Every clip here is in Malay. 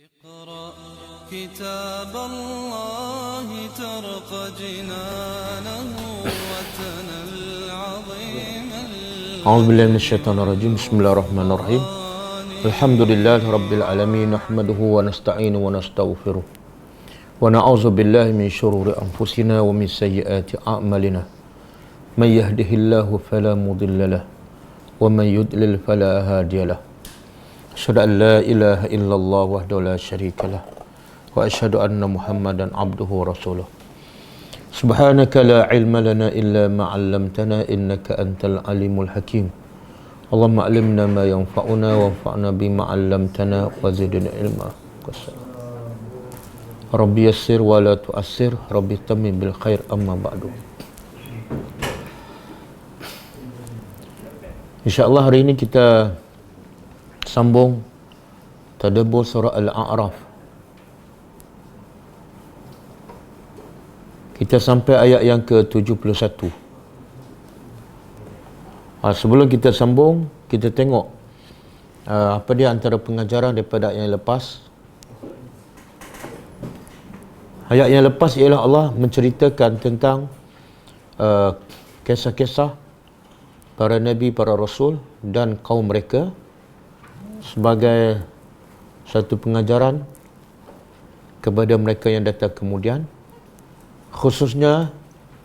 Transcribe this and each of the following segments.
اقرأ كتاب الله ترق جنانه وتنل عظيم أعوذ بالله من الشيطان الرجيم. بسم الله الرحمن الرحيم. الحمد لله رب العالمين، نحمده ونستعينه ونستغفره ونعوذ بالله من شرور أنفسنا ومن سيئات أعمالنا. من يهده الله فلا مضل له ومن يضلل فلا هادي له. أشهد أن لا إله إلا الله وحده لا شريك له وأشهد أن محمدا عبده ورسوله. سبحانك لا علم لنا إلا ما علمتنا إنك أنت العليم الحكيم. اللهم علمنا ما ينفعنا وانفعنا بما علمتنا وزدنا علما. ربي يسر ولا تؤسر، ربي تمم بالخير. أما بعد. InsyaAllah hari ini kita sambung tadabbur surah Al-A'raf. Kita sampai ayat yang ke-71. Sebelum kita sambung, kita tengok apa dia antara pengajaran daripada ayat yang lepas. Ayat yang lepas ialah Allah menceritakan tentang kisah-kisah para nabi, para rasul dan kaum mereka sebagai satu pengajaran kepada mereka yang datang kemudian, khususnya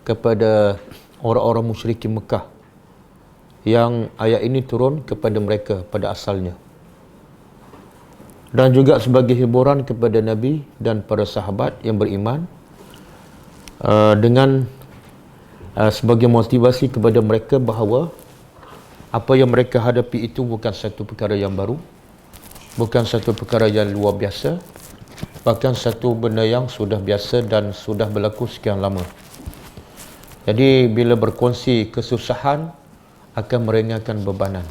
kepada orang-orang musyrikin Mekah yang ayat ini turun kepada mereka pada asalnya, dan juga sebagai hiburan kepada Nabi dan para sahabat yang beriman, dengan sebagai motivasi kepada mereka bahawa apa yang mereka hadapi itu bukan satu perkara yang baru, bukan satu perkara yang luar biasa, bahkan satu benda yang sudah biasa dan sudah berlaku sekian lama. Jadi bila berkongsi kesusahan akan meringankan bebanan.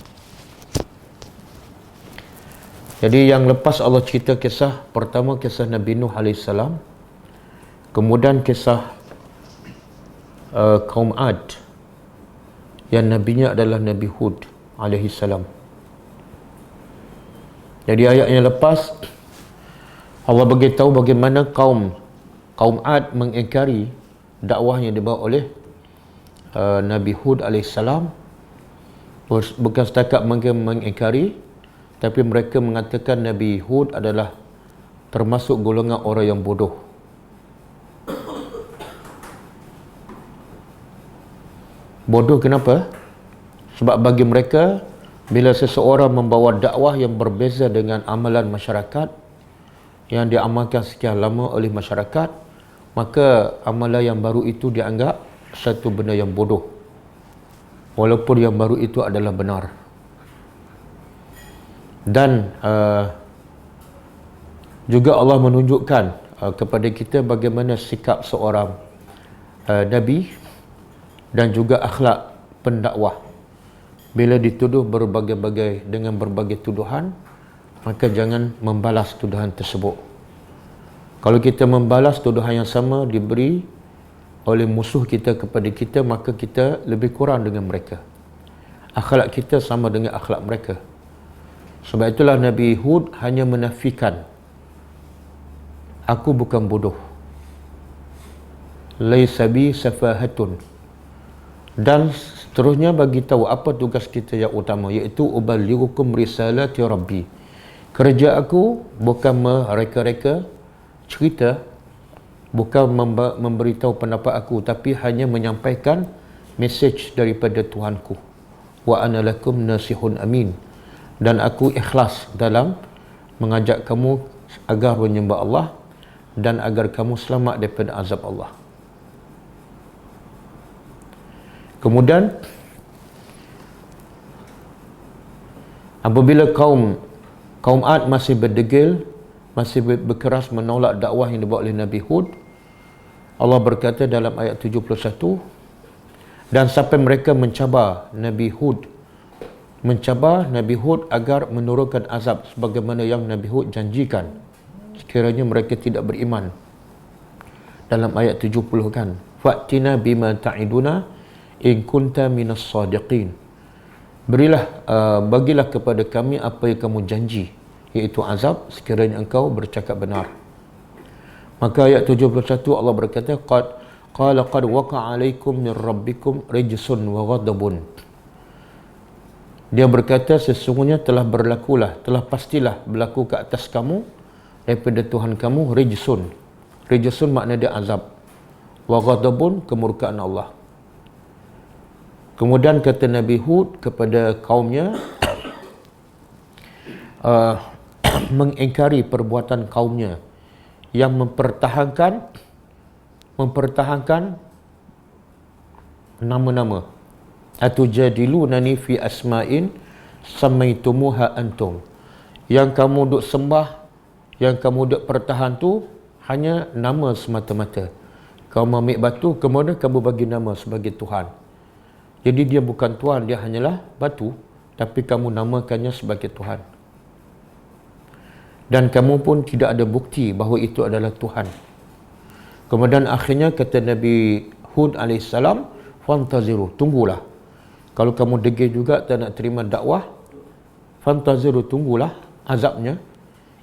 Jadi yang lepas Allah cerita kisah pertama, kisah Nabi Nuh AS, kemudian kisah kaum Ad yang nabinya adalah Nabi Hud AS. Jadi ayat yang lepas Allah beritahu bagaimana kaum Ad mengingkari dakwah yang dibawa oleh Nabi Hud AS. Bukan setakat mereka mengingkari, tapi mereka mengatakan Nabi Hud adalah termasuk golongan orang yang bodoh. Bodoh kenapa? Sebab bagi mereka, bila seseorang membawa dakwah yang berbeza dengan amalan masyarakat yang diamalkan sekian lama oleh masyarakat, maka amalan yang baru itu dianggap satu benda yang bodoh, walaupun yang baru itu adalah benar. Dan juga Allah menunjukkan kepada kita bagaimana sikap seorang Nabi dan juga akhlak pendakwah. Bila dituduh dengan berbagai tuduhan, maka jangan membalas tuduhan tersebut. Kalau kita membalas tuduhan yang sama diberi oleh musuh kita kepada kita, maka kita lebih kurang dengan mereka. Akhlak kita sama dengan akhlak mereka. Sebab itulah Nabi Hud hanya menafikan, aku bukan bodoh, laisa bi safahatun, dan seterusnya bagi tahu apa tugas kita yang utama, iaitu uballighukum risalati rabbi. Kerja aku bukan mereka-reka cerita, bukan memberitahu pendapat aku, tapi hanya menyampaikan mesej daripada Tuhanku. Wa ana lakum nasihun amin, dan aku ikhlas dalam mengajak kamu agar menyembah Allah dan agar kamu selamat daripada azab Allah. Kemudian apabila kaum Ad masih berdegil, masih berkeras menolak dakwah yang dibawa oleh Nabi Hud, Allah berkata dalam ayat 71, dan sampai mereka mencabar Nabi Hud agar menurunkan azab sebagaimana yang Nabi Hud janjikan sekiranya mereka tidak beriman. Dalam ayat 70 kan, fa'tina bima ta'iduna in kunta minas sadiqin. Bagilah kepada kami apa yang kamu janji iaitu azab sekiranya engkau bercakap benar. Maka ayat 71 Allah berkata, qad waqa'a 'alaikum min rabbikum rijsun wa ghadabun. Dia berkata, sesungguhnya telah pastilah berlaku ke atas kamu daripada Tuhan kamu rijsun. Rijsun makna dia azab. Wa ghadabun, kemurkaan Allah. Kemudian kata Nabi Hud kepada kaumnya, mengingkari perbuatan kaumnya yang mempertahankan nama-nama. Atujadilunani fi asma'in samaitumuha antum. Yang kamu duk sembah, yang kamu duk pertahan tu hanya nama semata-mata. Kamu ambil batu, kemudian kamu bagi nama sebagai Tuhan. Jadi dia bukan Tuhan, dia hanyalah batu, tapi kamu namakannya sebagai Tuhan. Dan kamu pun tidak ada bukti bahawa itu adalah Tuhan. Kemudian akhirnya kata Nabi Hud AS, fantaziru, tunggulah. Kalau kamu degil juga tak nak terima dakwah, fantaziru, tunggulah azabnya.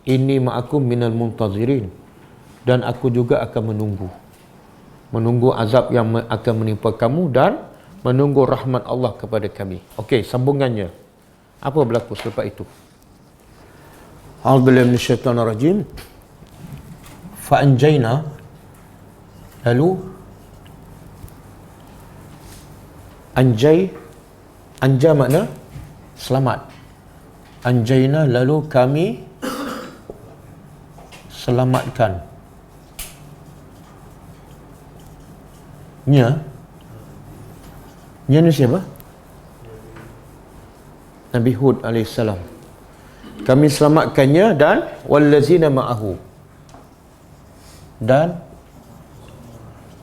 Inni ma'akum minal muntazirin. Dan aku juga akan menunggu azab yang akan menimpa kamu dan menunggu rahmat Allah kepada kami. Okey, sambungannya. Apa berlaku selepas itu? A'udzubillahi minasyaitonir rajim. Fa'anjayna, lalu anja makna selamat. Anjayna, lalu kami selamatkan. Nya ni siapa? Nabi Hud AS. Kami selamatkannya dan wallazina ma'ahu, dan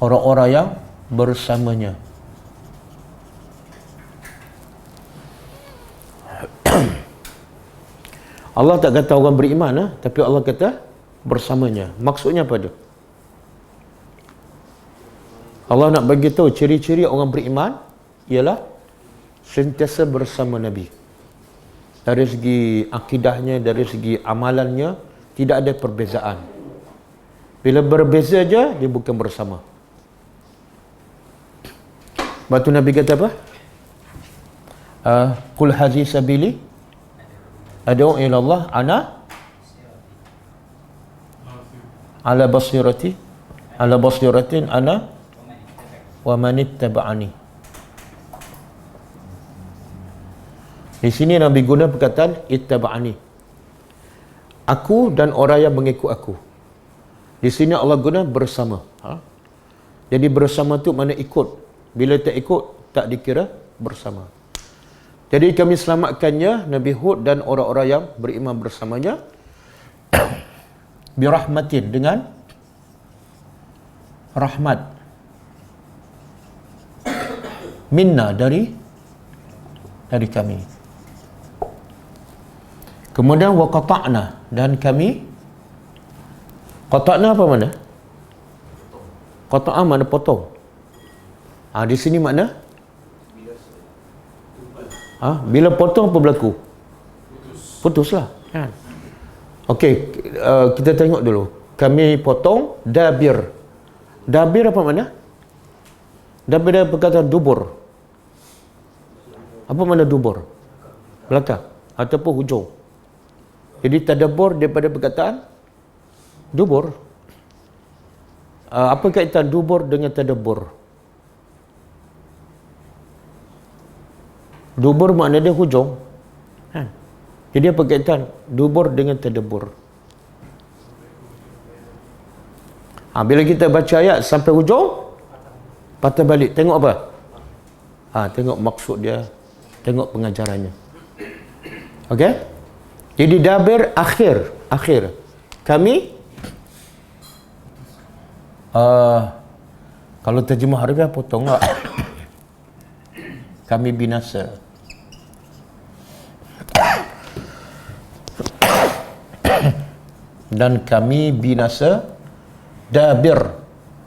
orang-orang yang bersamanya. Allah tak kata orang beriman, tapi Allah kata bersamanya. Maksudnya apa dia? Allah nak bagi tahu ciri-ciri orang beriman ialah sentiasa bersama Nabi. Dari segi akidahnya, dari segi amalannya, tidak ada perbezaan. Bila berbeza je, dia bukan bersama. Batu Nabi kata apa? Qul hazi sabili ad'u ila Allah ana ala basiratin ana wa man ittaba'ani. Di sini Nabi guna perkataan ittaba'ani. Aku dan orang yang mengikut aku. Di sini Allah guna bersama. Jadi bersama tu mana ikut. Bila tak ikut, tak dikira bersama. Jadi kami selamatkannya, Nabi Hud dan orang-orang yang beriman bersamanya, birahmatin, dengan rahmat, minna, dari kami. Kemudian wa qata'na, dan kami qata'na apa mana? Qata'a mana potong. Di sini makna bila potong apa berlaku? Putuslah. Kan? Okey, kita tengok dulu. Kami potong dabir. Dabir apa makna? Dabir dari perkataan dubur. Apa makna dubur? Belakang ataupun hujung. Jadi tadabbur daripada perkataan dubur. Apa kaitan dubur dengan tadabbur? Dubur makna dia hujung. Jadi apa kaitan dubur dengan tadabbur? Bila kita baca ayat sampai hujung, patah balik. Tengok apa? Tengok maksud dia, tengok pengajarannya. Okey? Jadi dabir akhir. Kami kalau terjemah harfiah potonglah. Kami binasa. Dan kami binasa dabir,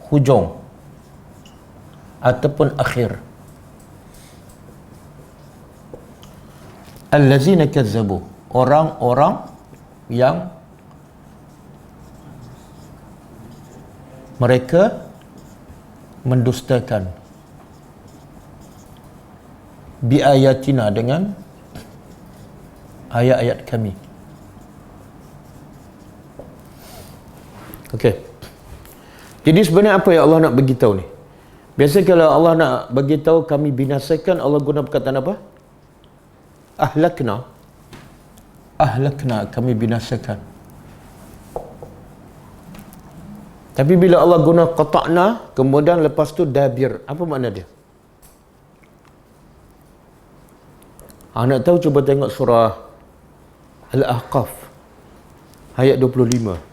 hujung ataupun akhir. Allazina kazzabu, orang-orang yang mereka mendustakan biayatina dengan ayat-ayat kami. Okey. Jadi sebenarnya apa yang Allah nak beritahu ni? Biasa kalau Allah nak beritahu kami binasakan, Allah guna perkataan apa? Ahlakna. Ahlakna, kami binasakan. Tapi bila Allah guna qata'na, kemudian lepas tu dabir, apa makna dia? Nak tahu, cuba tengok surah Al-Ahqaf ayat 25.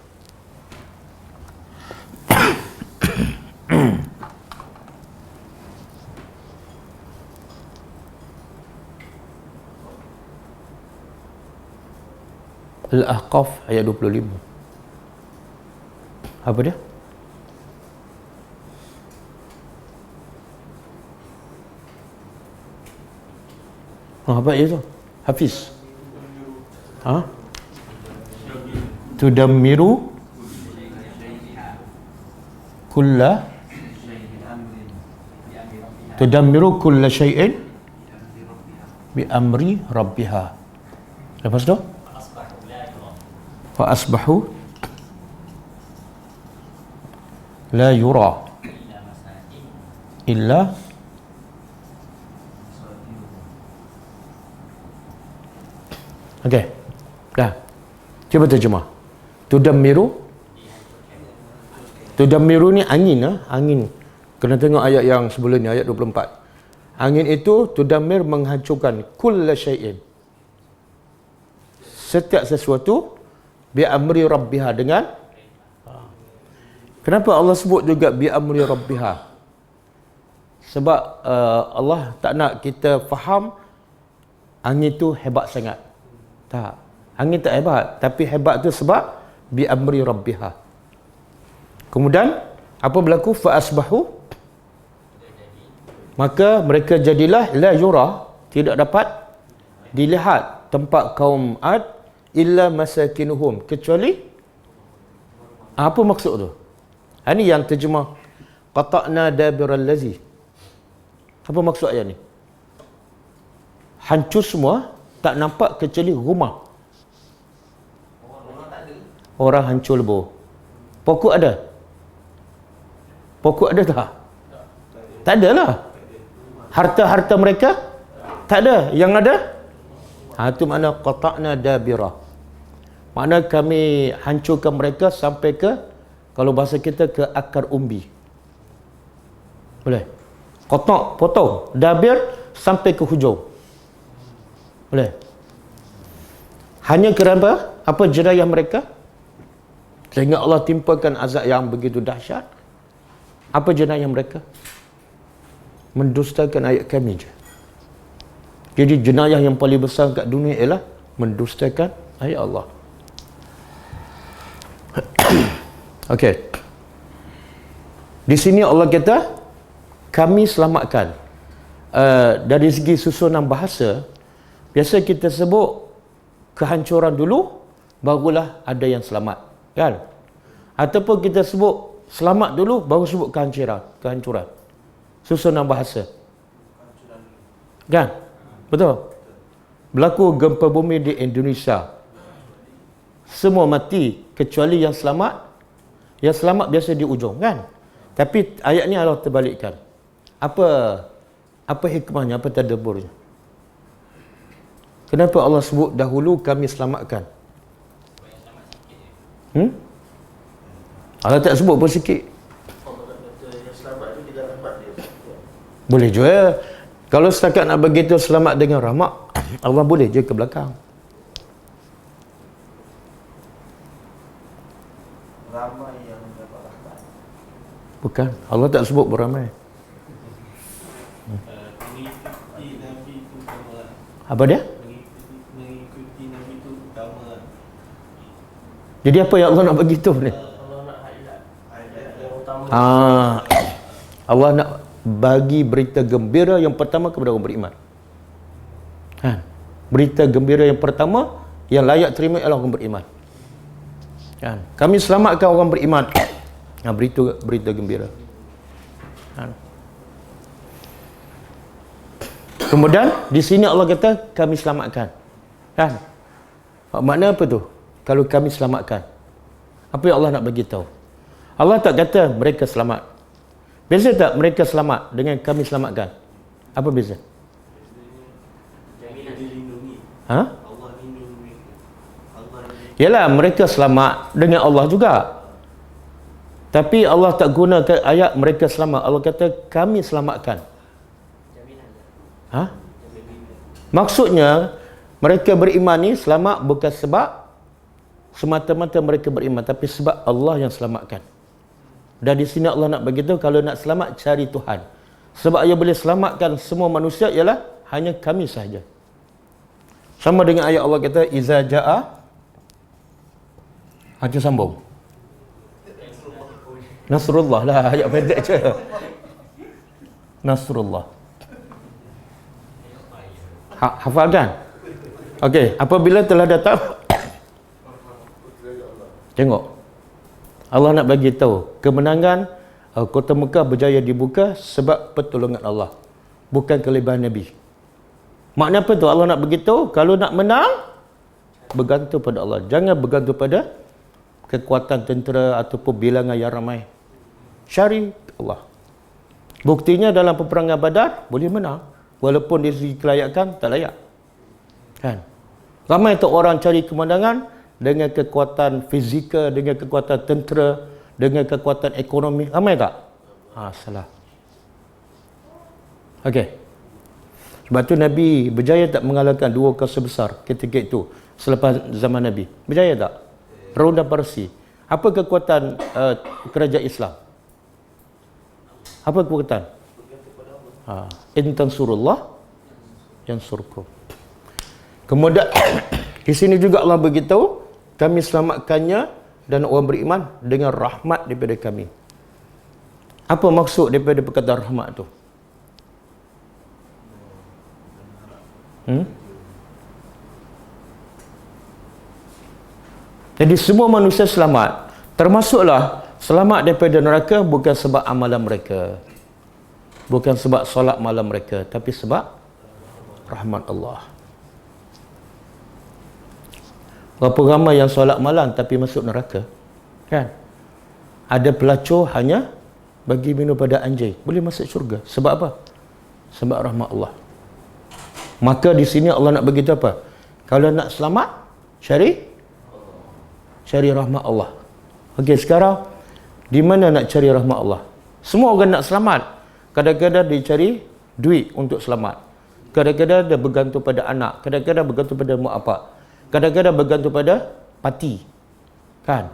Al-Ahqaf ayat 25. Apa dia? Apa dia tu? Hafiz. Tudammiru kulla syai'in bi amri rabbiha. Lepas tu? Fa asbahu la yura illa okey. Dah. Cuba terjemah. Tudammiru ni angin, angin. Kena tengok ayat yang sebelum ni, ayat 24. Angin itu tudammir, menghancurkan kulla syai'in, setiap sesuatu, bi amri rabbiha, dengan kenapa Allah sebut juga bi amri rabbiha? Sebab Allah tak nak kita faham angin tu hebat sangat. Tak. Angin tak hebat, tapi hebat tu sebab bi amri rabbiha. Kemudian apa berlaku? Fa asbahu, maka mereka jadilah la yura, tidak dapat dilihat tempat kaum Ad, illa masakinuhum, kecuali apa maksud tu? Ini yang terjemah qata'na dabiral lazi. Apa maksud ayat ni? Hancur semua, tak nampak kecuali rumah. Orang hancur lebur. Pokok ada? Pokok ada tak? Tak ada lah. Harta-harta mereka tak ada. Yang ada, itu makna qata'na dabirah. Makna kami hancurkan mereka sampai ke, kalau bahasa kita, ke akar umbi. Boleh? Qata', potong. Dabir sampai ke hujung. Boleh? Hanya kerana apa jerayah mereka? Sehingga Allah timpakan azab yang begitu dahsyat. Apa jenayah mereka? Mendustakan ayat kami je. Jadi jenayah yang paling besar kat dunia ialah mendustakan ayat Allah. Okey. Di sini Allah kata kami selamatkan. Dari segi susunan bahasa, biasa kita sebut kehancuran dulu, barulah ada yang selamat, kan? Ataupun kita sebut selamat dulu, baru sebut kehancuran. Susunan bahasa, kan? Betul? Berlaku gempa bumi di Indonesia, semua mati kecuali yang selamat. Yang selamat biasa di ujung, kan? Tapi ayat ni Allah terbalikkan. Apa hikmahnya, apa tadabburnya? Kenapa Allah sebut dahulu kami selamatkan? Allah tak sebut pun sikit. Boleh juga. Kalau setakat nak begitu selamat dengan rahmat, Allah boleh je ke belakang. Ramai yang mendapat rahmat. Bukan, Allah tak sebut beramai. Mengikuti Nabi itu utama. Apa dia? Mengikuti Nabi itu utama. Jadi apa yang Allah nak beritahu ni? Allah nak highlight ayat yang utama. Allah nak bagi berita gembira yang pertama kepada orang beriman. Berita gembira yang pertama yang layak terima ialah orang beriman. Kan? Kami selamatkan orang beriman. Berita gembira. Kan? Kemudian di sini Allah kata kami selamatkan. Kan? Makna apa tu? Kalau kami selamatkan. Apa yang Allah nak bagi tahu? Allah tak kata mereka selamat. Beza tak mereka selamat dengan kami selamatkan? Apa beza? Ha? Yalah, mereka selamat dengan Allah juga. Tapi Allah tak gunakan ayat mereka selamat. Allah kata kami selamatkan. Ha? Maksudnya mereka beriman ni selamat bukan sebab semata-mata mereka beriman, tapi sebab Allah yang selamatkan. Dan di sini Allah nak bagi tahu kalau nak selamat cari Tuhan. Sebab ia boleh selamatkan semua manusia ialah hanya kami sahaja. Sama dengan ayat Allah kata iza jaa. Haji sambung. Nasrullah lah, ayat pendek je. Nasrullah. Hafal kan? Okey, apabila telah datang tengok. Allah nak bagi tahu kemenangan kota Mekah berjaya dibuka sebab pertolongan Allah, bukan kelebihan Nabi. Makna apa tu? Allah nak beritahu kalau nak menang bergantung pada Allah. Jangan bergantung pada kekuatan tentera ataupun bilangan yang ramai. Cari Allah. Buktinya dalam peperangan Badar boleh menang walaupun dari segi kelayakan tak layak. Kan? Ramai tu orang cari kemenangan dengan kekuatan fizikal, dengan kekuatan tentera, dengan kekuatan ekonomi. Ramai tak? Salah. Okey. Sebab tu Nabi berjaya tak mengalahkan dua kuasa besar ketika itu selepas zaman Nabi? Berjaya tak? Rom dan Parsi. Apa kekuatan kerajaan Islam? Apa kekuatan? In tansurullah yansurkum. Kemudian di sini juga Allah beritahu kami selamatkannya dan orang beriman dengan rahmat daripada kami. Apa maksud daripada perkataan rahmat tu? Jadi semua manusia selamat. Termasuklah selamat daripada neraka bukan sebab amalan mereka. Bukan sebab solat malam mereka. Tapi sebab rahmat Allah. Berapa ramai yang solat malam tapi masuk neraka? Kan? Ada pelacur hanya bagi minum pada anjing. Boleh masuk syurga. Sebab apa? Sebab rahmat Allah. Maka di sini Allah nak beritahu apa? Kalau nak selamat, cari rahmat Allah. Okey, sekarang di mana nak cari rahmat Allah? Semua orang nak selamat. Kadang-kadang dia cari duit untuk selamat. Kadang-kadang dia bergantung pada anak. Kadang-kadang bergantung pada mak bapak. Kadang-kadang bergantung pada parti. Kan?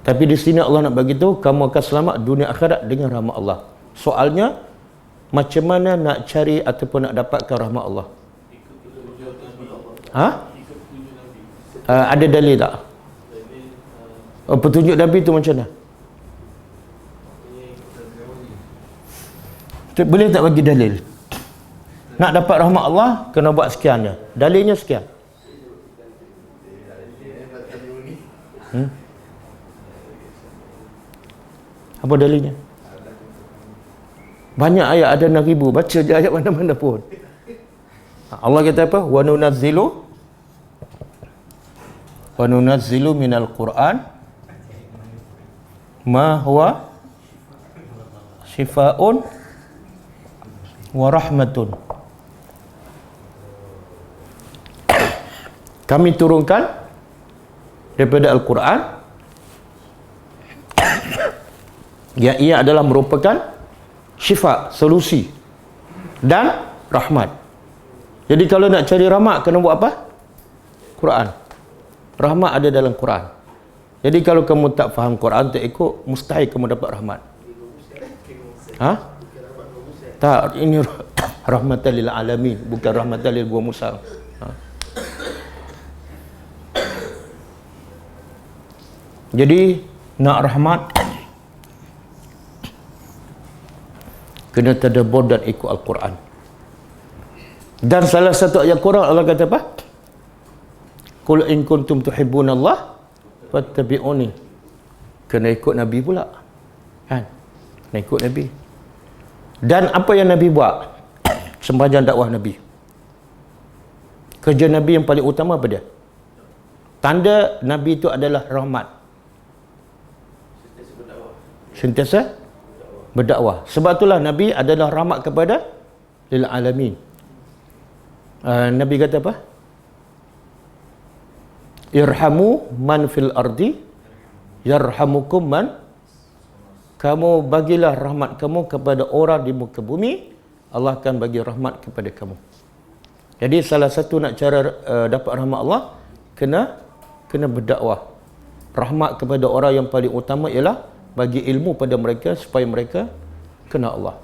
Tapi di sini Allah nak bagi tahu kamu akan selamat dunia akhirat dengan rahmat Allah. Soalnya macam mana nak cari ataupun nak dapatkan rahmat Allah? Ada dalil tak? Petunjuk Nabi tu macam mana? Boleh tak bagi dalil? Nak dapat rahmat Allah kena buat sekiannya. Dalilnya sekian. Apa dalilnya? Banyak ayat, ada 6,000. Baca je ayat mana-mana pun. Allah kata apa? Wa nunazzilu minal Qur'an ma huwa shifaa'un wa rahmatun. Kami turunkan daripada Al-Quran yang ia adalah merupakan syifa, solusi dan rahmat. Jadi kalau nak cari rahmat kena buat apa? Quran. Rahmat ada dalam Quran. Jadi kalau kamu tak faham Quran, tak ikut, mustahil kamu dapat rahmat. Tak, ini rahmatan lil alamin, bukan rahmatan lil gua Musa. Jadi nak rahmat kena tadabbur dan ikut Al-Quran. Dan salah satu ayat Quran Allah kata apa? Qul in kuntum tuhibbunallah fattabi'uni. Kena ikut Nabi pula. Kan? Kena ikut Nabi. Dan apa yang Nabi buat? Sembahyang dakwah Nabi. Kerja Nabi yang paling utama apa dia? Tanda Nabi itu adalah rahmat. Sentiasa berdakwah. Sebab itulah Nabi adalah rahmat kepada lil alamin. Nabi kata apa? Irhamu man fil ardi yarhamukum man. Kamu bagilah rahmat kamu kepada orang di muka bumi, Allah akan bagi rahmat kepada kamu. Jadi salah satu nak cara dapat rahmat Allah, kena berdakwah. Rahmat kepada orang yang paling utama ialah bagi ilmu pada mereka supaya mereka kenal Allah.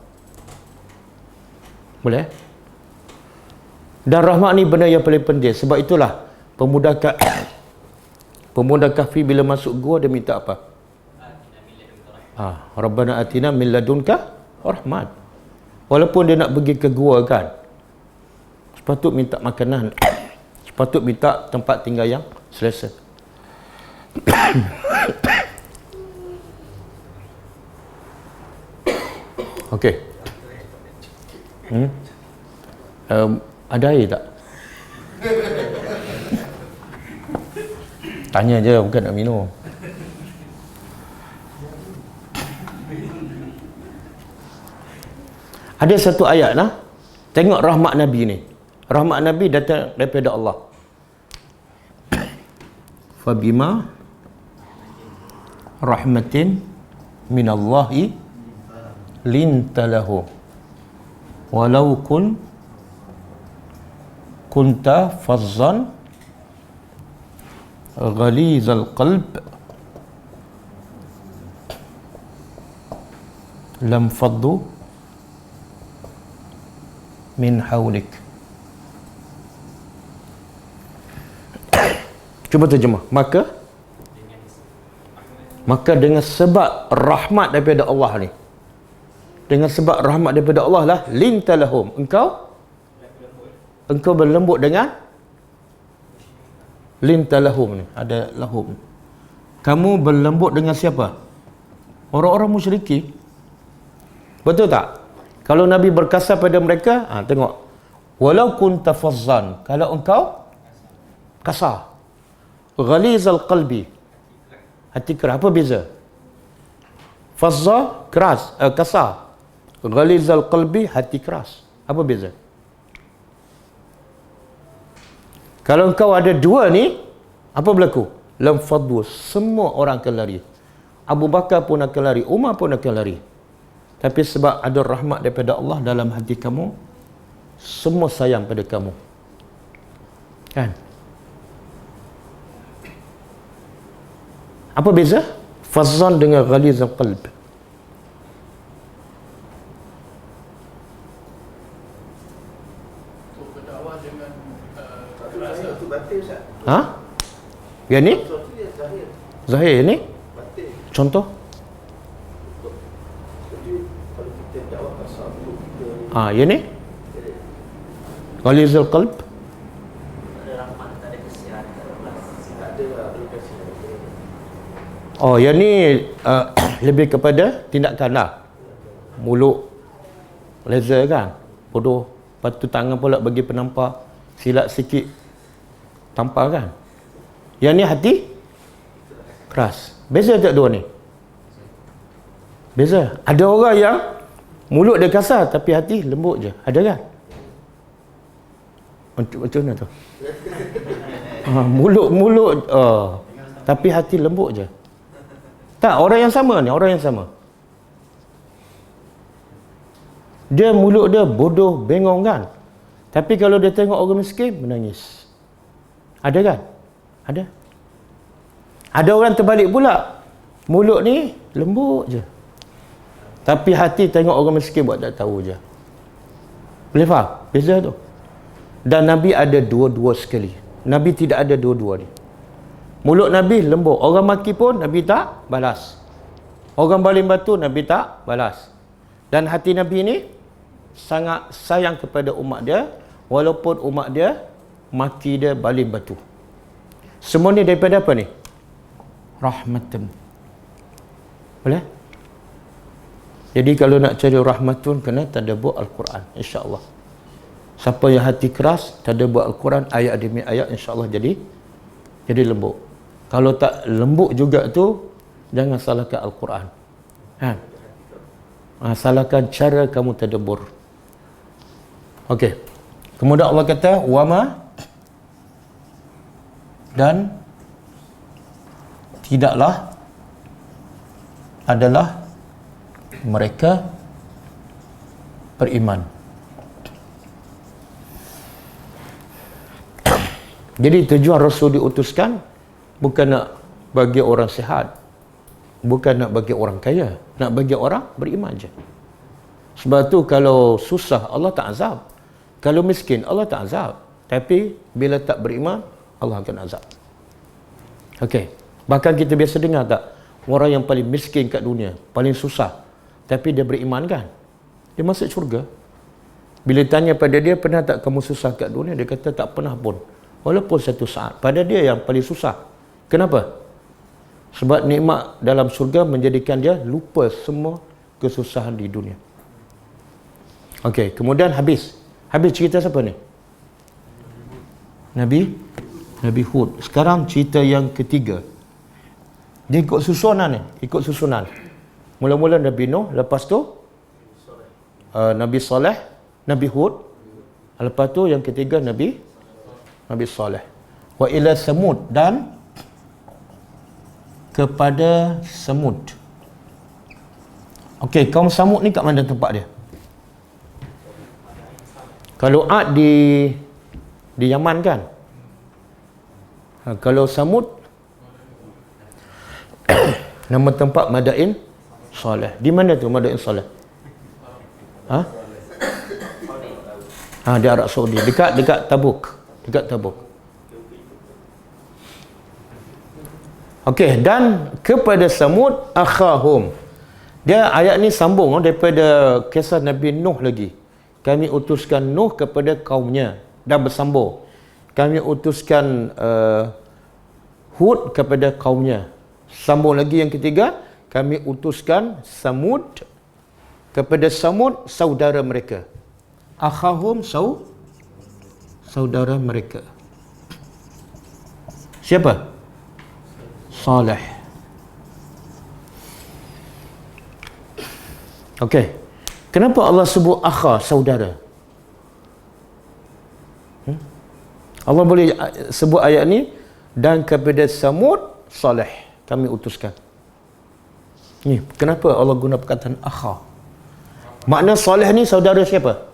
Boleh? Dan rahmat ni benda yang paling penting. Sebab itulah pemuda kahfi bila masuk gua dia minta apa? Rabbana atina min ladunka rahmat. Walaupun dia nak pergi ke gua kan, sepatut minta makanan, sepatut minta tempat tinggal yang selesa. Okey. Ada air tak? Tanya je, bukan nak minum. Ada satu ayat lah. Tengok rahmat Nabi ni. Rahmat Nabi datang daripada Allah. Fabima rahmatin minallahi lintalahu walau kunta fazzan ghalizal qalb lam faddu min hawlik. Cuba terjemah. Maka dengan sebab rahmat daripada Allah ni, dengan sebab rahmat daripada Allah lah, lintalahum, engkau berlembut dengan lintalahum ni, ada lahum. Kamu berlembut dengan siapa? Orang-orang musyrikin. Betul tak? Kalau Nabi berkasar pada mereka, tengok. Walau kunta fazzan, kalau engkau kasar. Ghalizal qalbi, hati keras. Apa beza? Fazza, keras, kasar. Ghalizal qalbi, hati keras. Apa beza? Kalau engkau ada dua ni, apa berlaku? Lam faddu, semua orang akan lari. Abu Bakar pun akan lari, Umar pun akan lari. Tapi sebab ada rahmat daripada Allah dalam hati kamu, semua sayang pada kamu. Kan? Apa beza? Fazzan dengan ghalizal qalb. Berdakwah dengan itu batin Ustaz. Yang ni? Sesuatu dia zahir. Zahir ni? Batin. Contoh? Jadi kalau kita dakwah kasar untuk kita Yang ni? Ghalizal qalb. ada rahmat, tak ada kesian, tak ada aplikasi. Yang ni lebih kepada tindakan lah. Mulut laser kan, bodoh. Lepas tu tangan pula bagi penampak, silap sikit tampar kan. Yang ni hati keras. Beza tak dua ni? Beza. Ada orang yang mulut dia kasar tapi hati lembut je. Ada kan? Macam mana tu? Mulut tapi hati lembut je. Tak, orang yang sama ni, orang yang sama. Dia mulut dia bodoh, bengong kan. Tapi kalau dia tengok orang miskin, menangis. Ada kan? Ada. Ada orang terbalik pula. Mulut ni lembut je. Tapi hati tengok orang miskin buat tak tahu je. Boleh faham? Beza tu. Dan Nabi ada dua-dua sekali. Nabi tidak ada dua-dua ni. Mulut Nabi lembut. Orang maki pun Nabi tak balas. Orang baling batu Nabi tak balas. Dan hati Nabi ni sangat sayang kepada umat dia, walaupun umat dia maki dia baling batu. Semua ni daripada apa ni? Rahmatun. Boleh? Jadi kalau nak cari rahmatun, kena tadabbur Al-Quran, insya-Allah. Siapa yang hati keras, tadabbur Al-Quran ayat demi ayat, insya-Allah jadi lembut. Kalau tak lembut juga tu, jangan salahkan Al-Quran. Salahkan cara kamu tadabbur. Okey. Kemudian Allah kata wama, dan tidaklah adalah mereka beriman. Jadi tujuan Rasul diutuskan bukan nak bagi orang sihat, bukan nak bagi orang kaya, nak bagi orang beriman je. Sebab tu kalau susah Allah tak azab, kalau miskin Allah tak azab, tapi bila tak beriman Allah akan azab. Okey, bahkan kita biasa dengar tak, orang yang paling miskin kat dunia, paling susah, tapi dia beriman kan, dia masuk syurga. Bila tanya pada dia, pernah tak kamu susah kat dunia? Dia kata tak pernah pun, walaupun satu saat. Pada dia yang paling susah. Kenapa? Sebab nikmat dalam syurga menjadikan dia lupa semua kesusahan di dunia. Okey, kemudian habis cerita siapa ni? Nabi Hud. Sekarang cerita yang ketiga. Dia ikut susunan ni, Mula-mula Nabi Nuh, lepas tu Nabi Saleh, Nabi Hud, lepas tu yang ketiga Nabi Saleh. Wa ila Samud, dan kepada Samud. Okey, kaum Samud ni kat mana tempat dia? Kalau Ad di Yaman kan? Kalau Samud nama tempat Madain Saleh. Di mana tu Madain Saleh? Di Arab Saudi, dekat Tabuk. Okey, dan kepada Samud akhahum. Dia ayat ni sambung daripada kisah Nabi Nuh lagi. Kami utuskan Nuh kepada kaumnya, dan bersambung. Kami utuskan Hud kepada kaumnya. Sambung lagi yang ketiga, kami utuskan Samud kepada Samud, saudara mereka. Akhahum, saudara mereka. Siapa? Saleh. Okey. Kenapa Allah sebut akha, saudara? Allah boleh sebut ayat ni, dan kepada Samud Saleh kami utuskan. Ni kenapa Allah guna perkataan akha? Makna Saleh ni saudara siapa?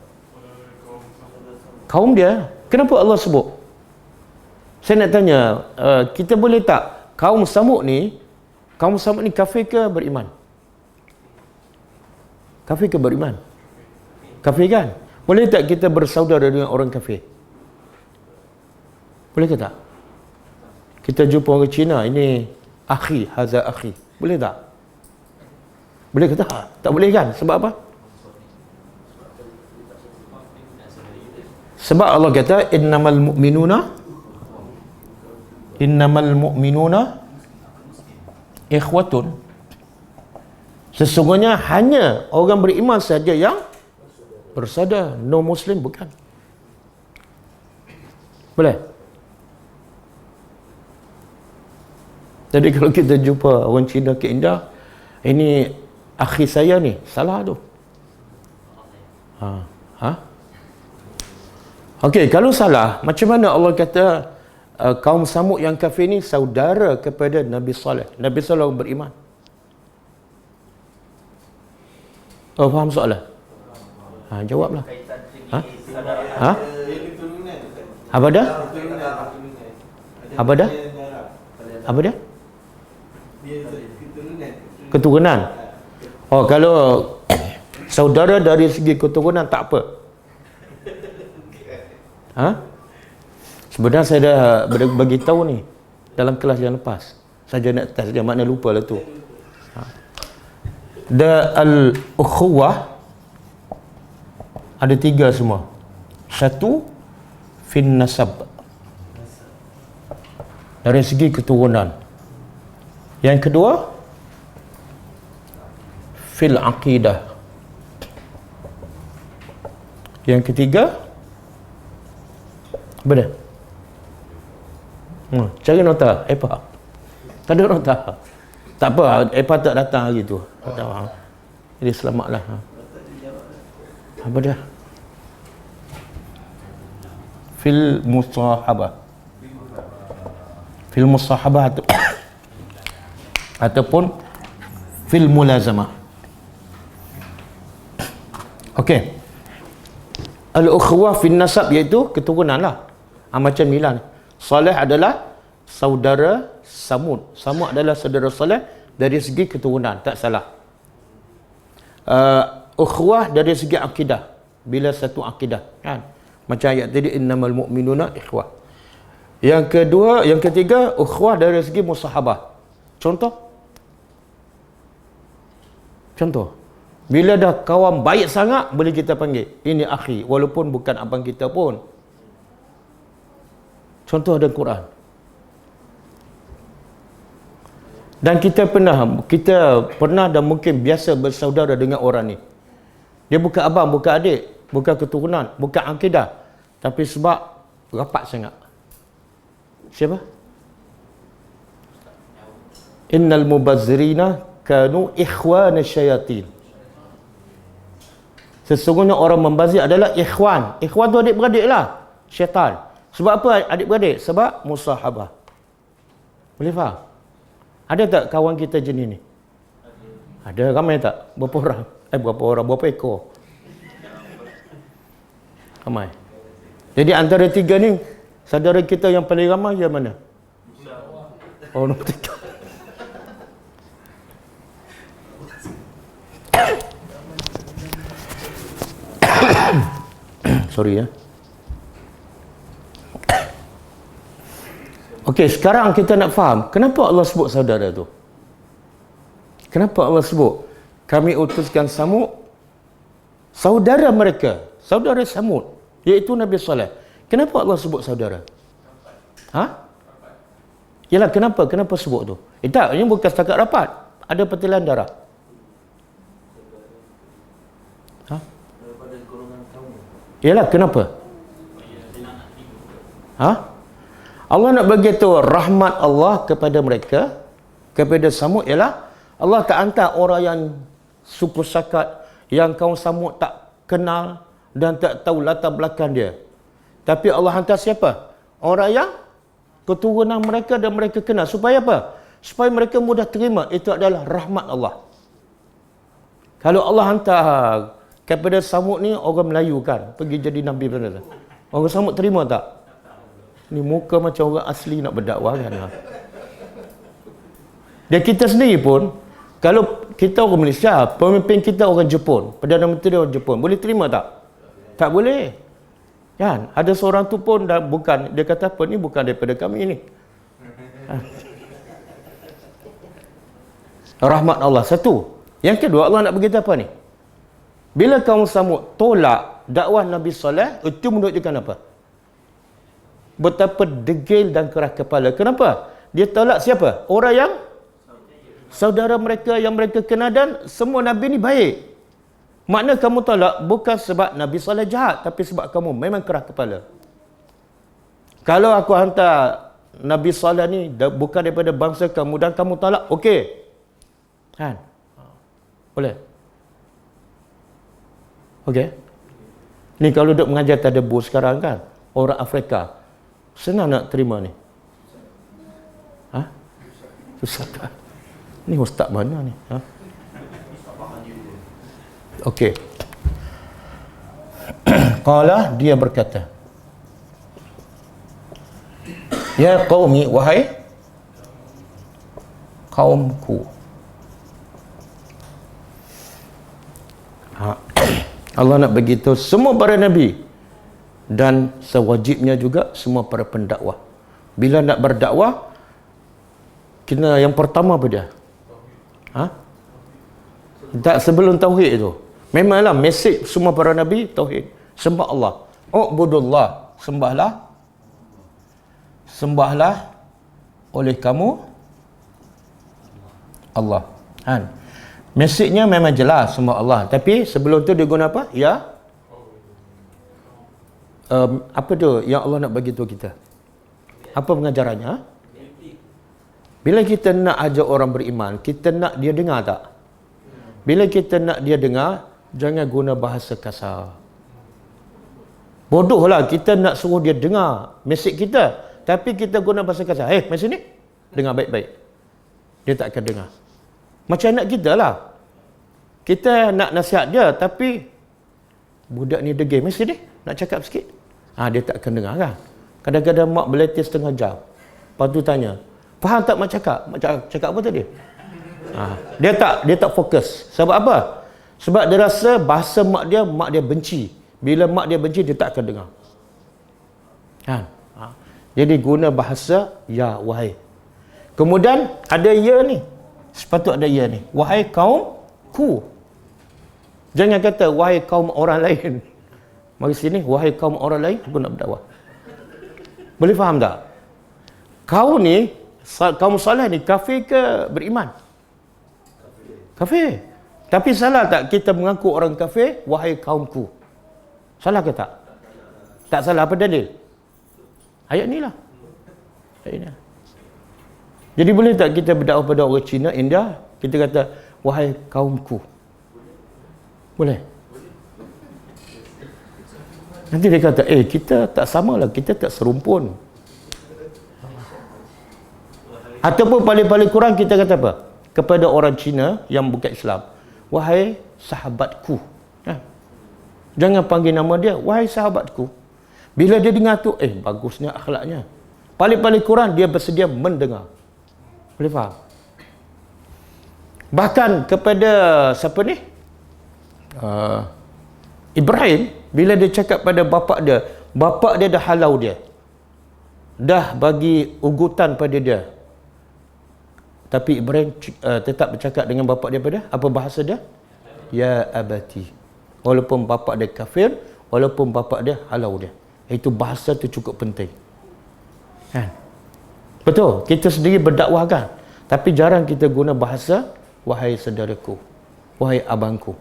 Kaum dia. Kenapa Allah sebut? Saya nak tanya, kita boleh tak kaum Samud ni kafir ke beriman? Kafir ke beriman? Kafir kan? Boleh tak kita bersaudara dengan orang kafir? Boleh ke tak? Kita jumpa orang Cina, ini akhi, haza akhi. Boleh tak? Boleh ke tak? Tak boleh kan? Sebab apa? Sebab Allah kata innamal mu'minuna ikhwatun. Sesungguhnya hanya orang beriman saja yang bersaudara, no muslim bukan. Boleh? Jadi kalau kita jumpa orang Cina ke Indah, ini akhi saya ni, salah tu. Okey, kalau salah, macam mana Allah kata kaum Samud yang kafir ni saudara kepada Nabi Saleh? Nabi Saleh beriman. Oh, faham soalan? Jawablah. Apa dah? Apa dah? Apa dia? Keturunan. Oh, kalau saudara dari segi keturunan tak apa. Sebenarnya saya dah bagi tahu ni dalam kelas yang lepas. Saja nak test dia, makna lupa lah tu. Al-ukhuwah ada 3 semua. 1 fin nasab. dari segi keturunan. Yang kedua, fil aqidah. Yang ketiga, apa dia? Cari nota EPA. Tak ada nota. Tak apa, EPA tak datang hari tu. Tak tahu. Jadi selamatlah. Apa dia? Fil musahabah. Fil musahabah ataupun fil mulazamah. Okey. Al-ukhwah fil nasab iaitu keturunan lah. Macam Milan. Saleh adalah saudara Samud. Samud adalah saudara Saleh dari segi keturunan, tak salah. Ukhwah dari segi akidah. Bila satu akidah, kan? Macam ayat tadi, innamal mu'minuna ikhwah. Yang kedua, yang ketiga, ukhwah dari segi musahabah. Contoh. Bila dah kawan baik sangat, boleh kita panggil ini akhi, walaupun bukan abang kita pun. Contoh ada Quran. Dan kita pernah dan mungkin biasa bersaudara dengan orang ni. Dia bukan abang, bukan adik, bukan keturunan, bukan akidah, tapi sebab rapat sangat. Siapa? Innal mubazzirina kanu ikhwana syayatin. Sesungguhnya orang membazir adalah ikhwan. Ikhwan tu adik-beradik lah syaitan. Sebab apa adik-beradik? Sebab musahabah. Boleh faham? Ada tak kawan kita jenis ni? Ada, ramai tak? Berapa orang? Berapa ekor? Ramai. Jadi antara tiga ni, saudara kita yang paling ramai yang mana? Oh, nombor tiga. Sorry ya. Okey, sekarang kita nak faham kenapa Allah sebut saudara tu. Kenapa Allah sebut kami utuskan Samud saudara mereka, saudara Samud, iaitu Nabi Saleh. Kenapa Allah sebut saudara? Yalah, kenapa sebut tu? Tak, ini bukan setakat rapat. Ada pertilian darah. Yalah, kenapa? Allah nak bagi tahu rahmat Allah kepada mereka, kepada Samud, ialah Allah tak hantar orang yang suku sakat, yang kaum Samud tak kenal dan tak tahu latar belakang dia. Tapi Allah hantar siapa? Orang yang keturunan mereka dan mereka kenal. Supaya apa? Supaya mereka mudah terima. Itu adalah rahmat Allah. Kalau Allah hantar kepada Samud ni orang Melayu kan, pergi jadi Nabi benar. Orang Samud terima tak? Ni muka macam orang asli nak berdakwah kan. Dan kita sendiri pun, kalau kita orang Malaysia, pemimpin kita orang Jepun, Perdana Menteri orang Jepun, boleh terima tak? Tak boleh. Kan? Ada seorang tu pun dah bukan, dia kata apa, ni bukan daripada kami ni. Rahmat Allah satu. Yang kedua, Allah nak beritahu apa ni? Bila kaum Samud tolak dakwah Nabi Saleh, itu menunjukkan apa? Betapa degil dan keras kepala. Kenapa? Dia tolak siapa? Orang yang saudara mereka yang mereka kenal, dan semua Nabi ni baik. Makna kamu tolak bukan sebab Nabi Saleh jahat, tapi sebab kamu memang keras kepala. Kalau aku hantar Nabi Saleh ni bukan daripada bangsa kamu dan kamu tolak, okey. Kan? Boleh? Okey. Ni kalau duk mengajar tadabbur sekarang kan, orang Afrika senang nak terima ni. Susah tak? Ni ustaz mana ni? Okey. Qala, dia berkata, ya qaumi, wahai kaumku. Allah nak beritahu semua para nabi dan sewajibnya juga semua para pendakwah. Bila nak berdakwah, kena yang pertama apa dia? Tak sebelum tauhid itu. Memanglah mesej semua para nabi tauhid. Sembah Allah. Ubudullah. Sembahlah oleh kamu Allah. Mesejnya memang jelas sembah Allah, tapi sebelum tu dia guna apa? Ya. Apa tu yang Allah nak bagi tahu kita? Apa pengajarannya? Bila kita nak ajak orang beriman, kita nak dia dengar tak? Bila kita nak dia dengar, jangan guna bahasa kasar. Bodohlah kita nak suruh dia dengar mesej kita, tapi kita guna bahasa kasar. Mesej ni dengar baik-baik. Dia tak akan dengar. Macam anak kita lah. Kita nak nasihat dia, tapi budak ni degil. Mesej ni nak cakap sikit. Dia tak akan dengar kan. Kadang-kadang mak berlatih setengah jam. Lepas tu tanya, faham tak mak cakap? Mak cakap apa tadi? Dia tak fokus. Sebab apa? Sebab dia rasa bahasa mak dia benci. Bila mak dia benci, dia tak akan dengar. Jadi guna bahasa ya, wahai. Kemudian ada ya ni. Sepatut ada ya ni. Wahai kaumku. Jangan kata wahai kaum orang lain. Mari sini, wahai kaum orang lain, aku nak berdakwah. Boleh faham tak? Kau ni, kaum saleh ni kafir ke beriman? Kafir. Tapi salah tak kita mengaku orang kafir, wahai kaumku? Salah ke tak? Tak salah. Apa dalil? Ayat ni lah. Ayat ni. Jadi boleh tak kita berdakwah pada orang Cina, India, kita kata wahai kaumku? Boleh? Nanti dia kata, kita tak samalah, kita tak serumpun. Ataupun paling-paling kurang kita kata apa? Kepada orang Cina yang bukan Islam, wahai sahabatku. Jangan panggil nama dia, wahai sahabatku. Bila dia dengar tu, bagusnya akhlaknya. Paling-paling kurang dia bersedia mendengar. Boleh faham? Bahkan kepada siapa ni? Ibrahim, bila dia cakap pada bapak dia dah halau dia. Dah bagi ugutan pada dia. Tapi Ibrahim tetap bercakap dengan bapak dia pada apa bahasa dia? Ya abati. Walaupun bapak dia kafir, walaupun bapak dia halau dia. Itu bahasa tu cukup penting. Betul, kita sendiri berdakwah kan. Tapi jarang kita guna bahasa wahai saudaraku, wahai abangku.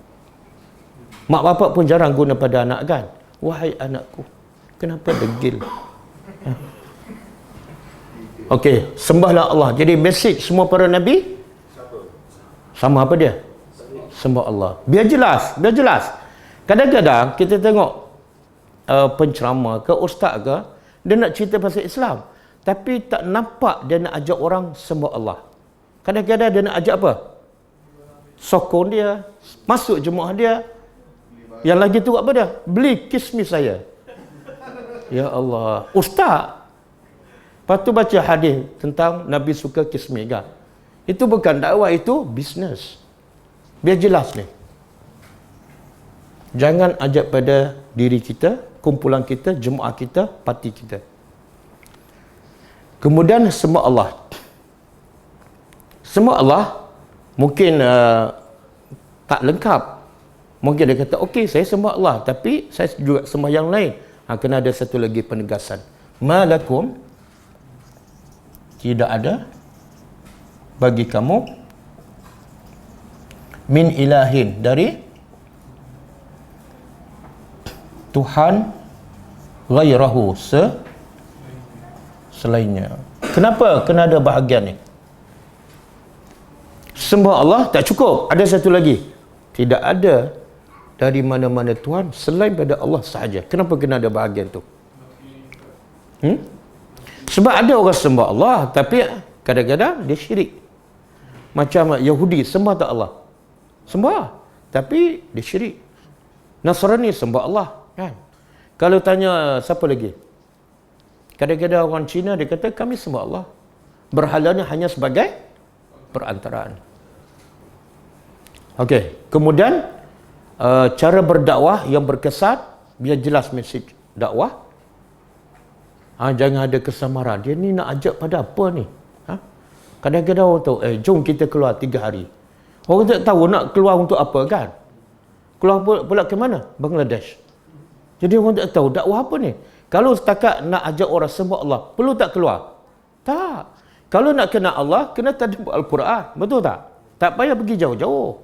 Mak bapak pun jarang guna pada anak kan. Wahai anakku. Kenapa degil? Okey, sembahlah Allah. Jadi mesej semua para nabi sama apa dia? Sembah Allah. Biar jelas, biar jelas. Kadang-kadang kita tengok penceramah ke ustaz ke, dia nak cerita pasal Islam, tapi tak nampak dia nak ajak orang sembah Allah. Kadang-kadang dia nak ajak apa? Sokong dia, masuk jemaah dia. Yang lagi tu apa dia? Beli kismis saya. Ya Allah, ustaz. Lepas tu baca hadis tentang Nabi suka kismis kan? Itu bukan dakwah, itu bisnes. Biar jelas ni. Jangan ajak pada diri kita, kumpulan kita, jemaah kita, parti kita. Kemudian sembah Allah. Sembah Allah mungkin tak lengkap. Mungkin dia kata, okey saya sembah Allah, tapi saya juga sembah yang lain. Kena ada satu lagi penegasan. Malakum, tidak ada bagi kamu min ilahin, dari Tuhan ghairahu, selainnya. Kenapa kena ada bahagian ni? Sembah Allah tak cukup, ada satu lagi. Tidak ada dari mana-mana Tuhan selain pada Allah sahaja. Kenapa kena ada bahagian tu? Sebab ada orang sembah Allah, tapi kadang-kadang dia syirik. Macam Yahudi sembah tak Allah? Sembah, tapi dia syirik. Nasrani sembah Allah kan? Kalau tanya siapa lagi? Kadang-kadang orang Cina dia kata kami sembah Allah, berhalanya hanya sebagai perantaraan. Okey, kemudian cara berdakwah yang berkesan, biar jelas mesej dakwah. Jangan ada kesamaran. Dia ni nak ajak pada apa ni? Kadang-kadang orang tahu, jom kita keluar 3 hari. Orang tak tahu nak keluar untuk apa kan? Keluar pula ke mana? Bangladesh. Jadi orang tak tahu dakwah apa ni. Kalau setakat nak ajak orang sembah Allah, perlu tak keluar? Tak. Kalau nak kenal Allah, kena tadabbur Al-Quran. Betul tak? Tak payah pergi jauh-jauh.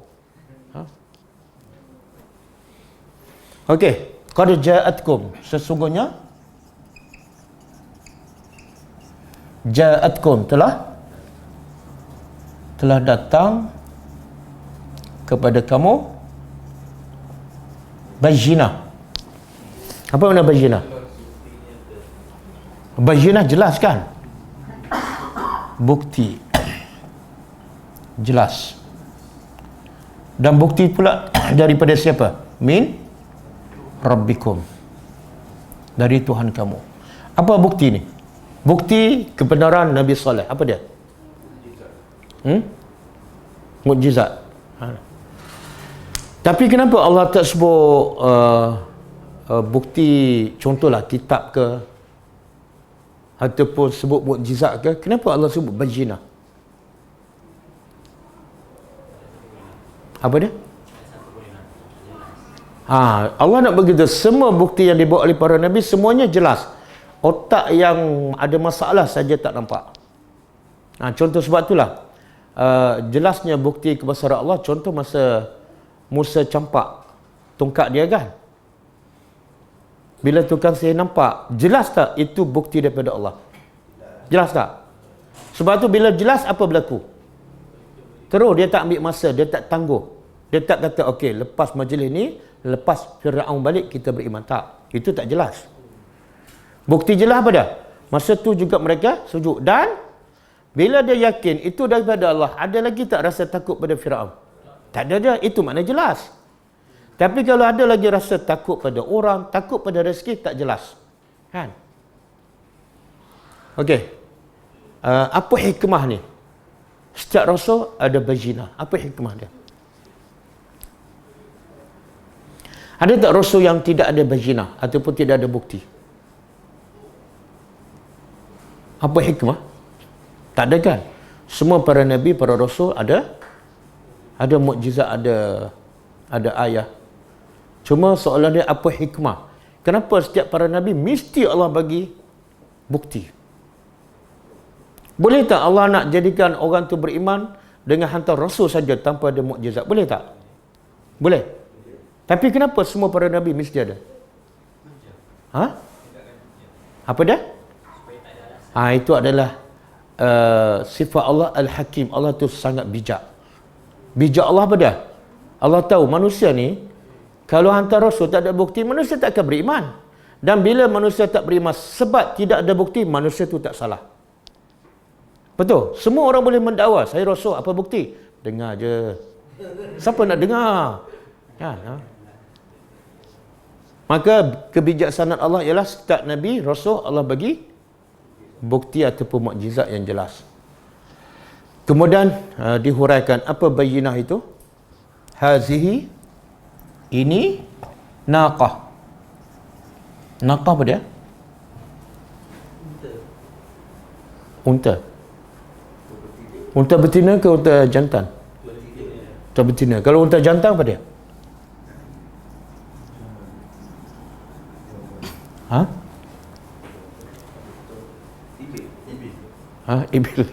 Okey, qad ja'atkum, sesungguhnya ja'atkum telah datang kepada kamu bayyinah. Apa makna bayyinah? Bayyinah jelas kan? Bukti. Jelas. Dan bukti pula daripada siapa? Min Rabbikum. Dari Tuhan kamu. Apa bukti ni? Bukti kebenaran Nabi Saleh. Apa dia? Mukjizat. Tapi kenapa Allah tak sebut bukti, contohlah kitab ke, ataupun sebut mukjizat ke? Kenapa Allah sebut bayyinah? Apa dia? Allah nak begitu. Semua bukti yang dibawa oleh para Nabi semuanya jelas. Otak yang ada masalah saja tak nampak. Contoh sebab itulah jelasnya bukti kebesaran Allah. Contoh masa Musa campak tongkat dia kan, bila tukang sihir nampak, jelas tak itu bukti daripada Allah? Jelas tak? Sebab tu bila jelas, apa berlaku? Terus dia tak ambil masa, dia tak tangguh. Dia tak kata, okey, lepas majlis ni, lepas Fir'aun balik, kita beriman. Tak. Itu tak jelas. Bukti jelas apa dah? Masa tu juga mereka sujud. Dan bila dia yakin itu daripada Allah, ada lagi tak rasa takut pada Fir'aun? Tak ada dia. Itu makna jelas. Tapi kalau ada lagi rasa takut pada orang, takut pada rezeki, tak jelas. Kan? Okey. Apa hikmah ni? Setiap rasul ada bayyinah. Apa hikmah dia? Ada tak rasul yang tidak ada bayyinah ataupun tidak ada bukti? Apa hikmah? Tak ada kan? Semua para nabi, para rasul ada mukjizat, ada ayat. Cuma soalan dia, apa hikmah? Kenapa setiap para nabi mesti Allah bagi bukti? Boleh tak Allah nak jadikan orang tu beriman dengan hantar rasul saja tanpa ada mukjizat? Boleh tak? Boleh. Tapi kenapa semua para nabi mesti ada? Apa dia? Itu adalah sifat Allah Al-Hakim. Allah tu sangat bijak. Bijak Allah apa dia? Allah tahu manusia ni, kalau hantar rasul tak ada bukti, manusia tak akan beriman. Dan bila manusia tak beriman sebab tidak ada bukti, manusia tu tak salah. Betul? Semua orang boleh mendakwa, saya rasul, apa bukti? Dengar je. Siapa nak dengar? Maka kebijaksanaan Allah ialah setiap nabi, rasul, Allah bagi bukti ataupun mukjizat yang jelas. Kemudian dihuraikan apa bayyinah itu? Hazihi, ini naqah. Naqah apa dia? Unta. Unta betina ke unta jantan? Unta betina. Kalau unta jantan apa dia? Ibil.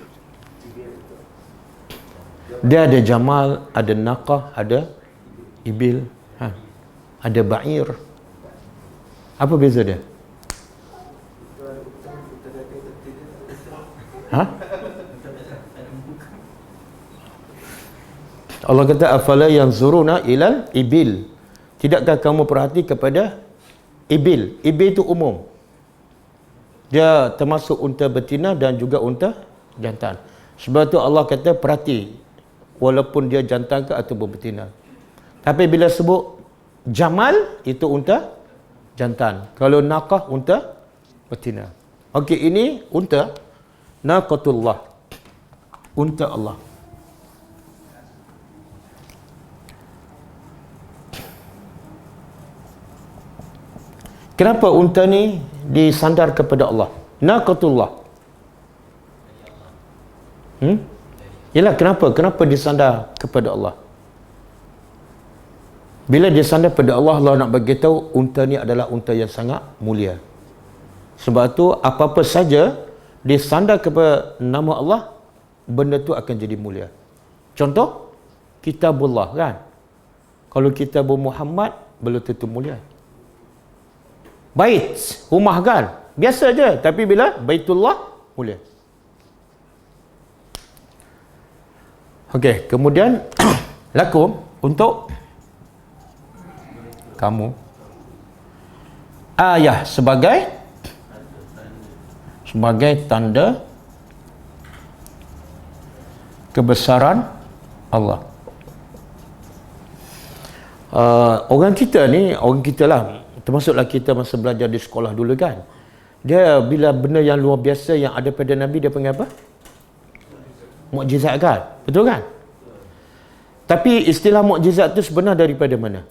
Dia ada jamal, ada naqah, ada ibil, ada ba'ir. Apa beza dia? Allah kata afala yanzuruna ilal ibil. Tidakkah kamu perhati kepada ibil? Ibil itu umum. Dia termasuk unta betina dan juga unta jantan. Sebab tu Allah kata perhati walaupun dia jantan ke ataupun betina. Tapi bila sebut jamal, itu unta jantan. Kalau naqah, unta betina. Okey, ini unta naqatullah, unta Allah. Kenapa unta ni disandar kepada Allah? Naqatullah. Yalah, kenapa disandar kepada Allah? Bila disandar kepada Allah, Allah nak bagi tahu unta ni adalah unta yang sangat mulia. Sebab tu apa-apa saja dia sandar kepada nama Allah, benda tu akan jadi mulia. Contoh, kitabullah kan. Kalau kitabul Muhammad, belum tentu mulia. Bait, rumah kan, biasa je. Tapi bila Baitullah, mulia. Okey, kemudian lakum untuk kamu. Ayah sebagai tanda kebesaran Allah. Orang kita lah, termasuklah kita masa belajar di sekolah dulu kan, dia bila benda yang luar biasa yang ada pada Nabi, dia panggil apa? Mukjizat kan? Betul kan? Tapi istilah mukjizat tu sebenar daripada mana?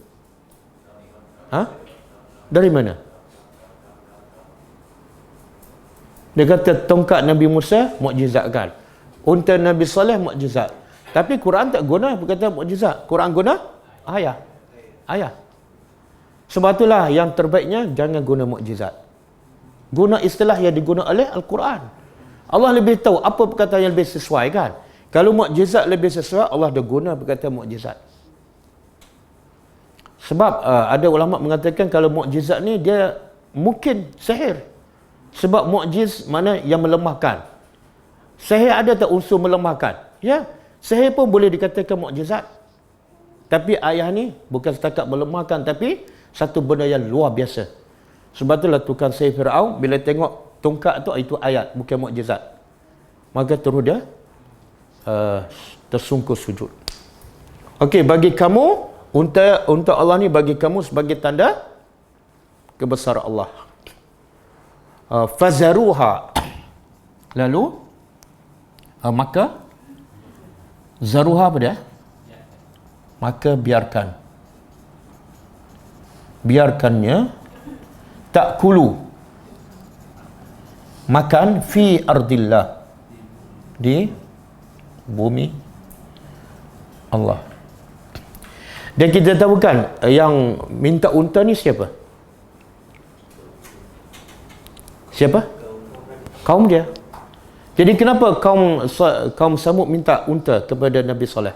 Dari mana? Dia kata tongkat Nabi Musa mukjizat kan, unta Nabi Saleh mukjizat. Tapi Quran tak guna berkata mukjizat. Quran guna ayat. Sebab itulah yang terbaiknya jangan guna mukjizat. Guna istilah yang digunakan oleh Al-Quran. Allah lebih tahu apa perkataan yang lebih sesuai kan. Kalau mukjizat lebih sesuai, Allah dah guna perkataan mukjizat. Sebab ada ulama mengatakan kalau mukjizat ni dia mungkin sihir. Sebab mukjiz mana yang melemahkan. Sihir ada tak unsur melemahkan? Ya, sihir pun boleh dikatakan mukjizat. Tapi ayat ni bukan setakat melemahkan, tapi satu benda yang luar biasa. Sebab itulah tukang sihir Firaun bila tengok tongkat tu, itu ayat, bukan mukjizat. Maka terus dia tersungkur sujud. Okey, bagi kamu untuk Allah ni bagi kamu sebagai tanda kebesaran Allah. Fazaruha, lalu maka zaruha apa dia? Maka biarkannya ta'kulu, makan fi ardillah, di bumi Allah. Dan kita tahu kan yang minta unta ni siapa? Kaum dia. Jadi kenapa kaum Samud minta unta kepada Nabi Saleh?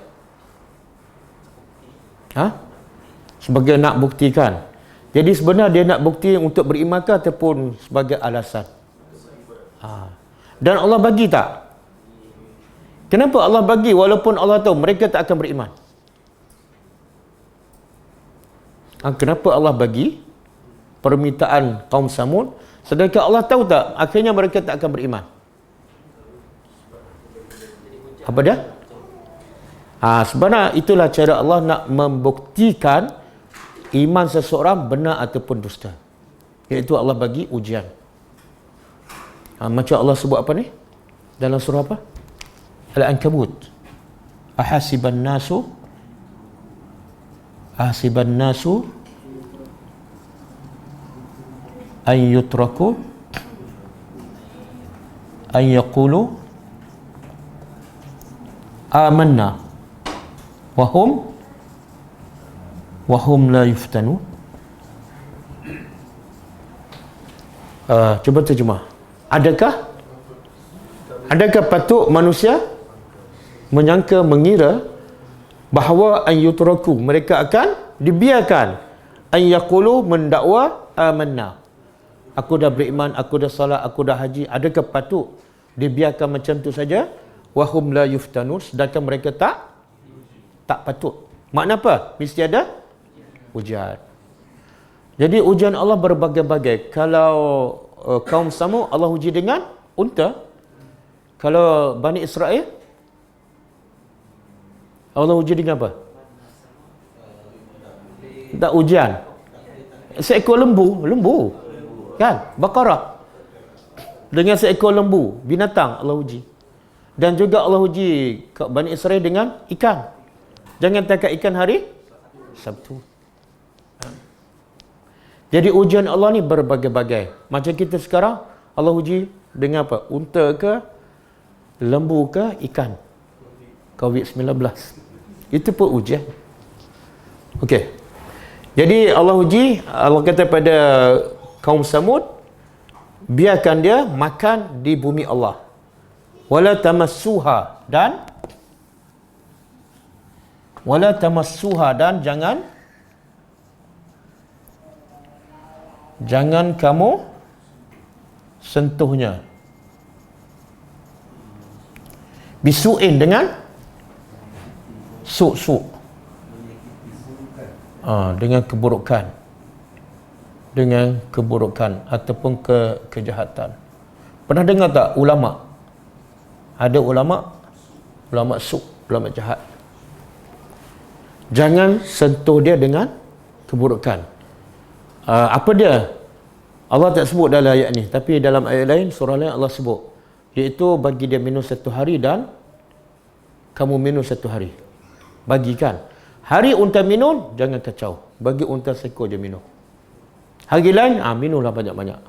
Sebagai nak buktikan. Jadi sebenarnya dia nak bukti untuk beriman ke ataupun sebagai alasan? Dan Allah bagi tak? Kenapa Allah bagi walaupun Allah tahu mereka tak akan beriman? Kenapa Allah bagi permintaan kaum Samud sedangkan Allah tahu tak akhirnya mereka tak akan beriman? Apa dia? Sebenarnya itulah cara Allah nak membuktikan iman seseorang benar ataupun dusta. Iaitu Allah bagi ujian. Macam Allah sebut apa ni? Dalam surah apa? Al-Ankabut. Ahasiban nasu an yutraku an yaqulu amanna wahum la yuftanu. Cuba terjemah. Adakah patut manusia mengira bahawa an yutraku, mereka akan dibiarkan, an yaqulu, mendakwa amanna, aku dah beriman, aku dah salat, aku dah haji. Adakah patut dibiarkan macam tu saja? Wahum la yuftanun, sedangkan mereka tak patut. Makna apa? Mesti ada ujian. Jadi ujian Allah berbagai-bagai. Kalau kaum Samud Allah uji dengan unta. Kalau Bani Israel Allah uji dengan apa? Tak ujian. Seekor lembu. Kan? Baqarah. Dengan seekor lembu, binatang Allah uji. Dan juga Allah uji Bani Israel dengan ikan. Jangan tangkap ikan hari Sabtu. Jadi ujian Allah ni berbagai-bagai. Macam kita sekarang, Allah uji dengan apa? Unta ke, lembu ke, ikan. COVID-19. Itu pun ujian. Okey. Jadi Allah uji, Allah kata pada kaum Samud, biarkan dia makan di bumi Allah. Wala tamassuha, dan jangan kamu sentuhnya. Bisu'in, dengan su'. Dengan keburukan ataupun kejahatan. Pernah dengar tak ulama? Ada ulama su', ulama jahat. Jangan sentuh dia dengan keburukan. Apa dia? Allah tak sebut dalam ayat ni, tapi dalam ayat lain, surah lain Allah sebut, iaitu bagi dia minum 1 hari dan kamu minum 1 hari. Bagikan. Hari unta minum, jangan kacau. Bagi unta seekor je minum. Hari lain, minumlah banyak-banyak.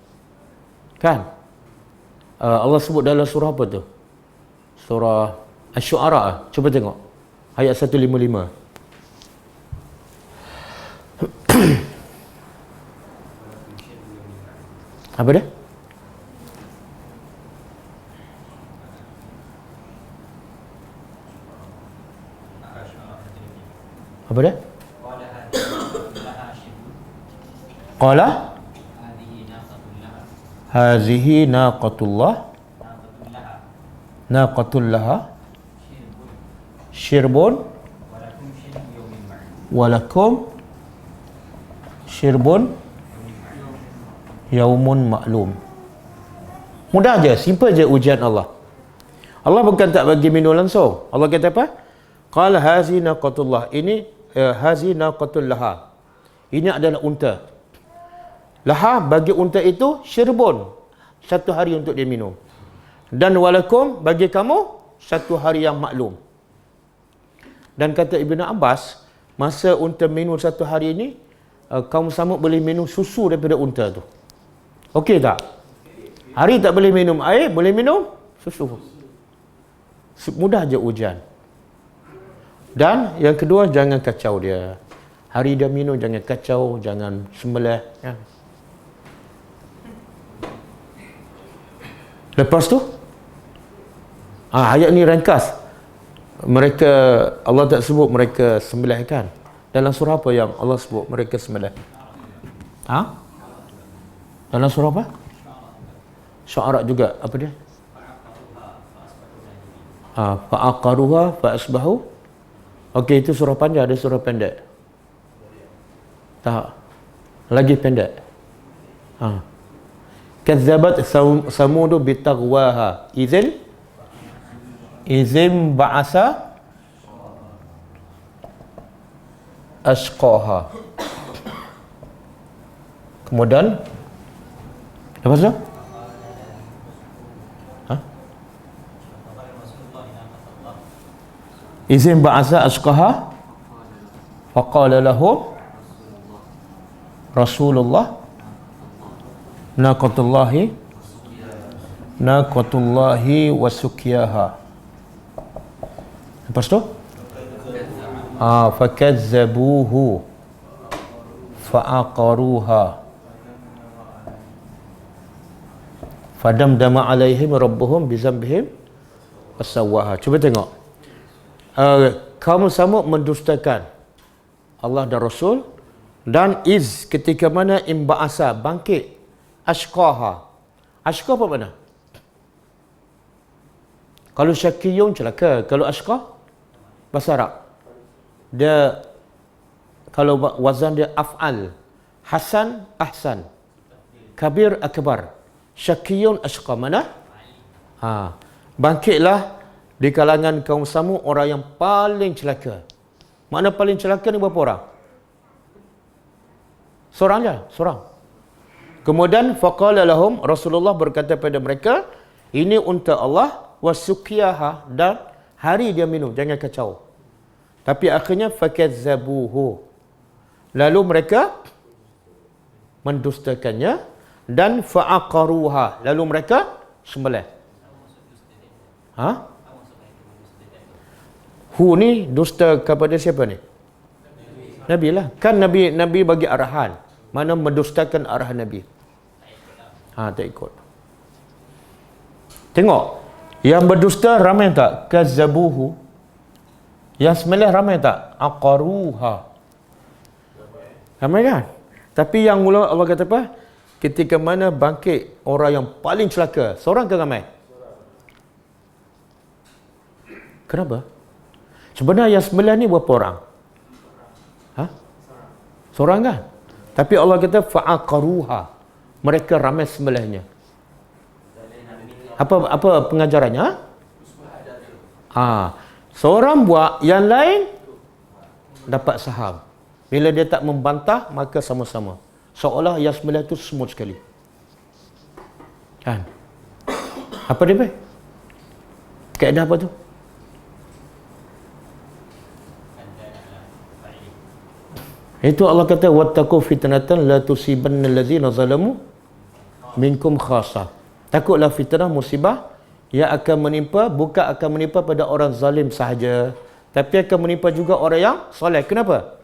Kan? Allah sebut dalam surah apa tu? Surah Asy-Syu'ara. Cuba tengok. Ayat 155. Apa dia? Apa dia? Qala hazihi naqatullah syirbun walakum syirbun yaumun maklum. Mudah je, simple je ujian Allah. Allah bukan tak bagi minum langsung. Allah kata apa? Qala hazihi naqatullah. Ini hazihi naqatul laha. Ini adalah unta. Laha bagi unta itu syirbun, 1 hari untuk dia minum. Dan walakum bagi kamu 1 hari yang maklum. Dan kata Ibn Abbas, masa unta minum 1 hari ini, kaum Samud boleh minum susu daripada unta tu. Okey tak? Hari tak boleh minum air, boleh minum susu. Mudah je ujian. Dan yang kedua, jangan kacau dia. Hari dia minum, jangan kacau, jangan sembelih. Ya. Lepas tu, ayat ni ringkas. Mereka, Allah tak sebut mereka sembelih kan? Dalam surah apa yang Allah sebut mereka sembelih? Dalam surah apa? Syu'ara juga. Apa dia? Fa'aqaruha fa'asbahu. Okey, itu surah panjang, ada surah pendek. Tak. Lagi pendek. Kazzabat samudu bitaghwaha izin ba'asa ashqaha. Kemudian apa tu? Izin ba'asa ashqaha faqala lahum Rasulullah naqatullahi wa sukyaha. Lepas tu fakazzabuhu fa'aqaruha fadamdama alaihim rabbuhum bizambihim wasawwaha. Cuba tengok. Kaum Samud mendustakan Allah dan Rasul, dan ketika mana imba'asa bangkit ashqaha. Ashqa apa mana? Kalau syakiyun celaka, kalau ashqa bahasa Arab. Dia kalau wazan dia af'al. Hasan ahsan. Kabir akbar. Syakiyun ashqa mana? Bangkitlah di kalangan kaum Samud orang yang paling celaka. Makna paling celaka ni berapa orang? Seorang je, seorang. Kemudian faqala lahum, Rasulullah berkata pada mereka, ini unta Allah wasukyaha, dan hari dia minum, jangan kacau. Tapi akhirnya fakazzabuhu, lalu mereka mendustakannya, dan fa'aqaruha, lalu mereka sembelih. Hu ni dusta kepada siapa ni? Nabi lah. Kan Nabi bagi arahan. Mana mendustakan arahan Nabi. Tak ikut. Tengok, yang berdusta ramai tak? Kazzabuhu. Yang sembelih ramai tak? Aqaruha. Ramai kan? Tapi yang mula Allah kata apa? Ketika mana bangkit orang yang paling celaka, seorang ke ramai? Kenapa? Sebenarnya yang sembelih ni berapa orang? Ha? Seorang kan? Tapi Allah kata fa'aqaruha. Mereka ramai sembelihnya. Apa pengajarannya? Seorang buat, yang lain dapat saham. Bila dia tak membantah, maka sama-sama. Seolah yang sembelih tu semut sekali. Kan? Apa dia baik? Kaedah apa tu? Itu Allah kata wattaqu fitnatan la tusibanna allazina zalamu minkum khassah. Takutlah fitnah musibah yang akan menimpa, bukan akan menimpa pada orang zalim sahaja, tapi akan menimpa juga orang yang soleh. Kenapa?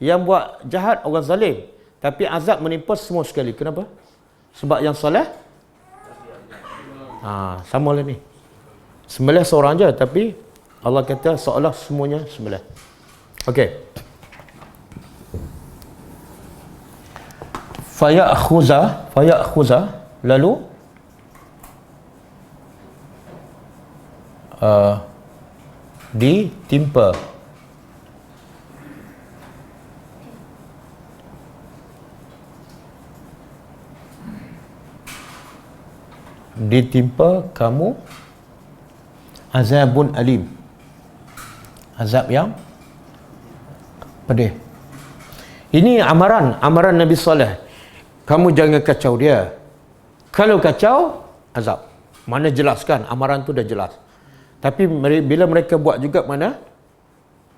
Yang buat jahat orang zalim, tapi azab menimpa semua sekali. Kenapa? Sebab yang soleh sama lah ni. Sembelih seorang je, tapi Allah kata seolah semuanya sembelih. Okey. Faya'khuza lalu ditimpa. Ditimpa kamu azabun alim. Azab yang pedih. Ini amaran Nabi Saleh. Kamu jangan kacau dia. Kalau kacau, azab. Mana jelaskan, amaran tu dah jelas. Tapi bila mereka buat juga mana?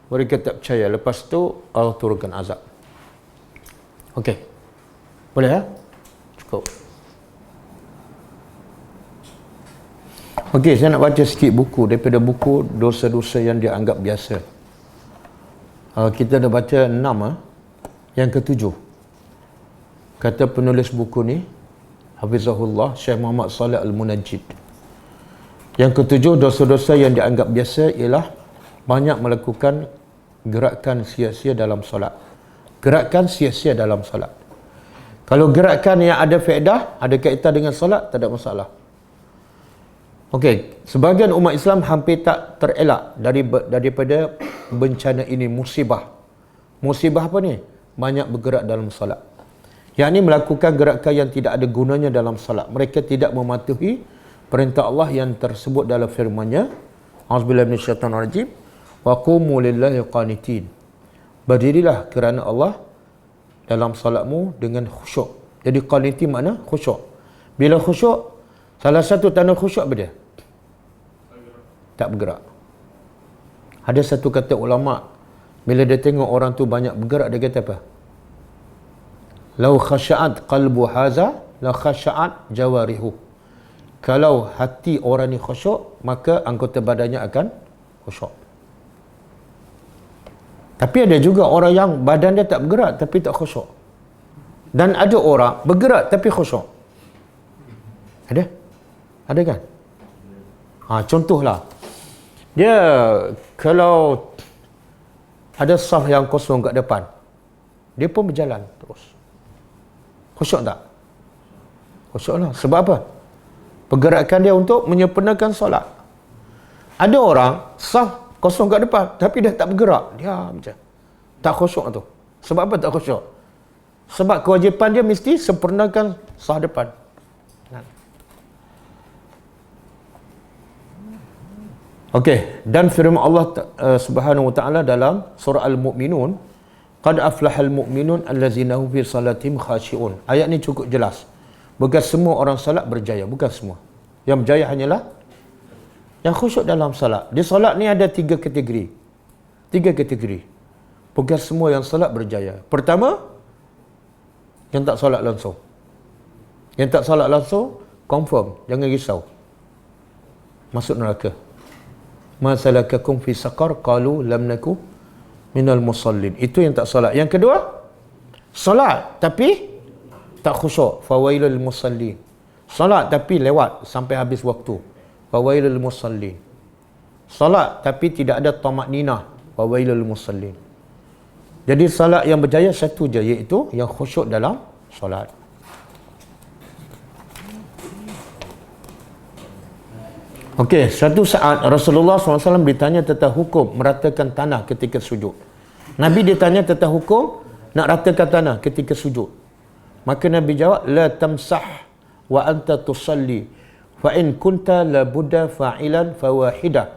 Mereka tak percaya. Lepas tu Allah turunkan azab. Okey. Boleh ya? Cukup. Okey, saya nak baca sikit buku daripada buku dosa-dosa yang dianggap biasa. Kita dah baca 6. Yang ketujuh. Kata penulis buku ni, Hafizahullah, Syekh Muhammad Saleh Al-Munajjid. Yang ketujuh, dosa-dosa yang dianggap biasa ialah banyak melakukan gerakan sia-sia dalam solat. Gerakan sia-sia dalam solat. Kalau gerakan yang ada faedah, ada kaitan dengan solat, tak ada masalah. Okey, sebahagian umat Islam hampir tak terelak daripada bencana ini, musibah. Musibah apa ni? Banyak bergerak dalam solat. Yang ini melakukan gerakan yang tidak ada gunanya dalam salat. Mereka tidak mematuhi perintah Allah yang tersebut dalam firman-Nya. Auzubillahi minasyaitonirrajim. Wa qumu lillahi qanitin. Berdirilah kerana Allah dalam salatmu dengan khusyuk. Jadi qanitin makna khusyuk. Bila khusyuk, salah satu tanda khusyuk apa dia? Tak bergerak. Ada satu kata ulama, bila dia tengok orang tu banyak bergerak, dia kata apa? Lau khasha'at qalbu haza la khasha'at jawarihu. Kalau hati orang ni khusyuk, maka anggota badannya akan khusyuk. Tapi ada juga orang yang badan dia tak bergerak tapi tak khusyuk. Dan ada orang bergerak tapi khusyuk. Ada? Ada kan? Contohlah. Dia kalau ada saf yang kosong kat depan, dia pun berjalan terus. Khusyuk tak? Khusyuk lah. Sebab apa? Pergerakan dia untuk menyempurnakan solat. Ada orang saf kosong kat depan tapi dia tak bergerak. Dia macam tak khusyuk tu. Sebab apa tak khusyuk? Sebab kewajipan dia mesti sempurnakan saf depan. Okey, dan firman Allah Subhanahu wa taala dalam surah Al-Mu'minun, qad aflahal mu'minun allazina hum fi salatihim khashi'un. Ayat ni cukup jelas. Bukan semua orang salat berjaya, bukan semua. Yang berjaya hanyalah yang khusyuk dalam salat. Di salat ni ada 3 kategori. 3 kategori. Bukan semua yang salat berjaya. Pertama, yang tak salat langsung. Yang tak salat langsung, confirm, jangan risau. Masuk neraka. Ma salakakum fi saqar qalu lam naku minal musallin. Itu yang tak salat. Yang kedua, salat tapi tak khusyuk. Fawailul musallin. Salat tapi lewat sampai habis waktu. fawailul musallin. Salat tapi tidak ada tamakninah, fawailul musallin. Jadi salat yang berjaya satu je, iaitu yang khusyuk dalam solat. Okey, satu saat Rasulullah SAW ditanya tentang hukum meratakan tanah ketika sujud. Nabi ditanya tentang hukum nak ratakan tanah ketika sujud. Maka Nabi jawab, la tamsah wa anta tusalli fa in kunta la budda fa'ilan fawahidah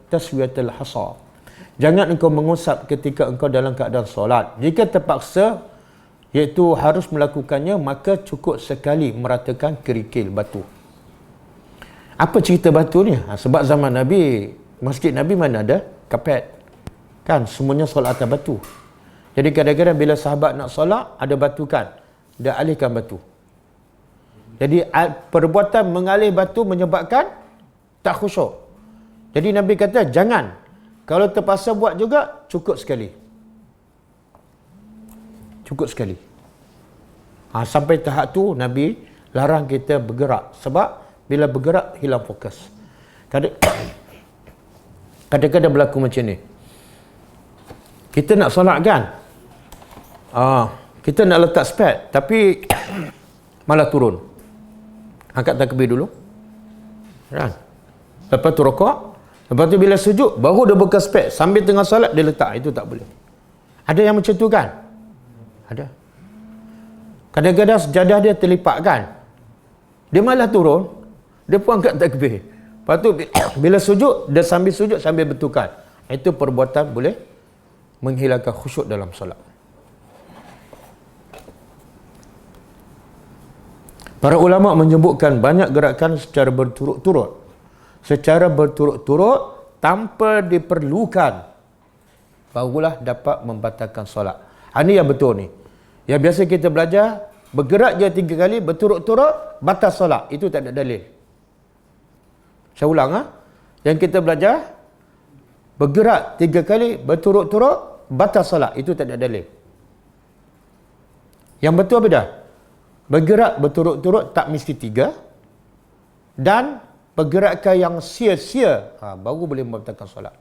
taswiyatul hasa. Jangan engkau mengusap ketika engkau dalam keadaan solat. Jika terpaksa, iaitu harus melakukannya, maka cukup sekali meratakan kerikil batu. Apa cerita batu ni? Sebab zaman Nabi, masjid Nabi mana ada kapet? Kan, semuanya solat atas batu. Jadi kadang-kadang bila sahabat nak solat, ada batu kan, dia alihkan batu. Jadi perbuatan mengalih batu menyebabkan tak khusyuk. Jadi Nabi kata, jangan. Kalau terpaksa buat juga, cukup sekali. Cukup sekali. Sampai tahap tu, Nabi larang kita bergerak. Sebab, bila bergerak, hilang fokus. Kadang-kadang berlaku macam ni. Kita nak solat kan? Kita nak letak spek, tapi malah turun. Angkat takbir dulu. Kan? Lepas tu rokok. Lepas tu bila sujud, baru dia buka spek. Sambil tengah solat, dia letak. Itu tak boleh. Ada yang macam tu kan? Ada. Kadang-kadang sejadah dia terlipat kan? Dia malah turun. Dia pun angkat takbir. Lepas tu, bila sujud, dia sambil sujud, sambil bertukar. Itu perbuatan boleh menghilangkan khusyuk dalam solat. Para ulama menyebutkan banyak gerakan secara berturut-turut. Secara berturut-turut tanpa diperlukan, barulah dapat membatalkan solat. Ini yang betul ni. Yang biasa kita belajar, bergerak je 3 kali berturut-turut, batal solat. Itu tak ada dalil. Saya ulang. Yang kita belajar, bergerak 3 kali berturut-turut, batal solat. Itu tak ada dalil. Yang betul apa dah? Bergerak berturut-turut tak mesti 3. Dan pergerakan yang sia-sia, baru boleh membatalkan solat.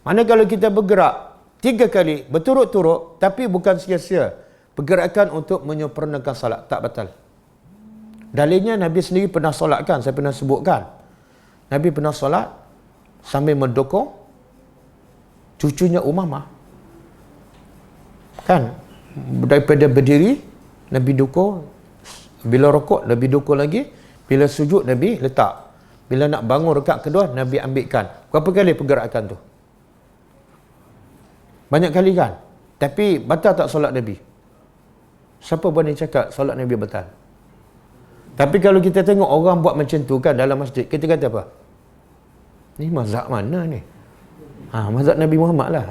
Mana kalau kita bergerak 3 kali berturut-turut, tapi bukan sia-sia, pergerakan untuk menyempurnakan solat, tak batal. Dalilnya Nabi sendiri pernah solat kan, saya pernah sebutkan. Nabi pernah solat sambil mendukung cucunya Umamah. Kan, daripada berdiri, Nabi dukung. Bila rokok, Nabi dukung lagi. Bila sujud, Nabi letak. Bila nak bangun rakaat kedua, Nabi ambilkan. Berapa kali pergerakan tu? Banyak kali kan? Tapi batal tak solat Nabi? Siapa berani cakap solat Nabi batal? Tapi kalau kita tengok orang buat macam tu kan dalam masjid, kita kata apa? Ni mazhab mana ni? Mazhab Nabi Muhammad lah.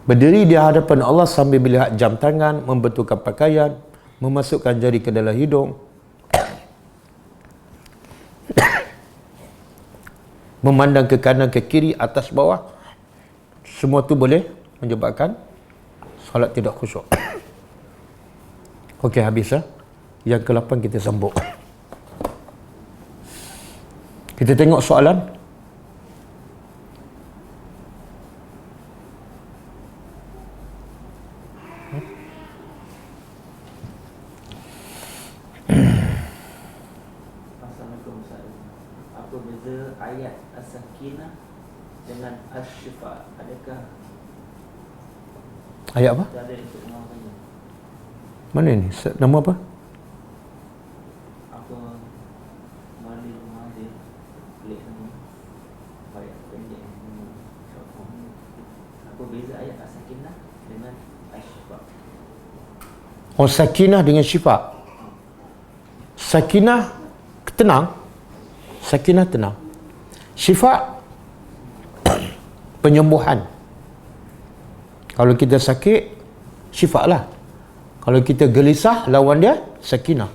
Berdiri di hadapan Allah sambil melihat jam tangan, membetulkan pakaian, memasukkan jari ke dalam hidung, memandang ke kanan ke kiri, atas bawah, semua tu boleh menyebabkan solat tidak khusyuk. Okey, habis lah. Yang ke-8 kita sambung. Kita tengok soalan. Apa beza ayat As-Sakinah dengan Asy-Syifa? Adakah Ayat apa? dalil untuk mengamalkannya? Mana ni? Nama apa? Apa Malil pelik nama ayat pendek nama syarah. Apa beza ayat As-Sakinah dengan Asy-Syifa? Oh, sakinah dengan syifa. Sakinah tenang. Sakinah tenang. Syifa penyembuhan. Kalau kita sakit, syifa lah. Kalau kita gelisah, lawan dia sakinah.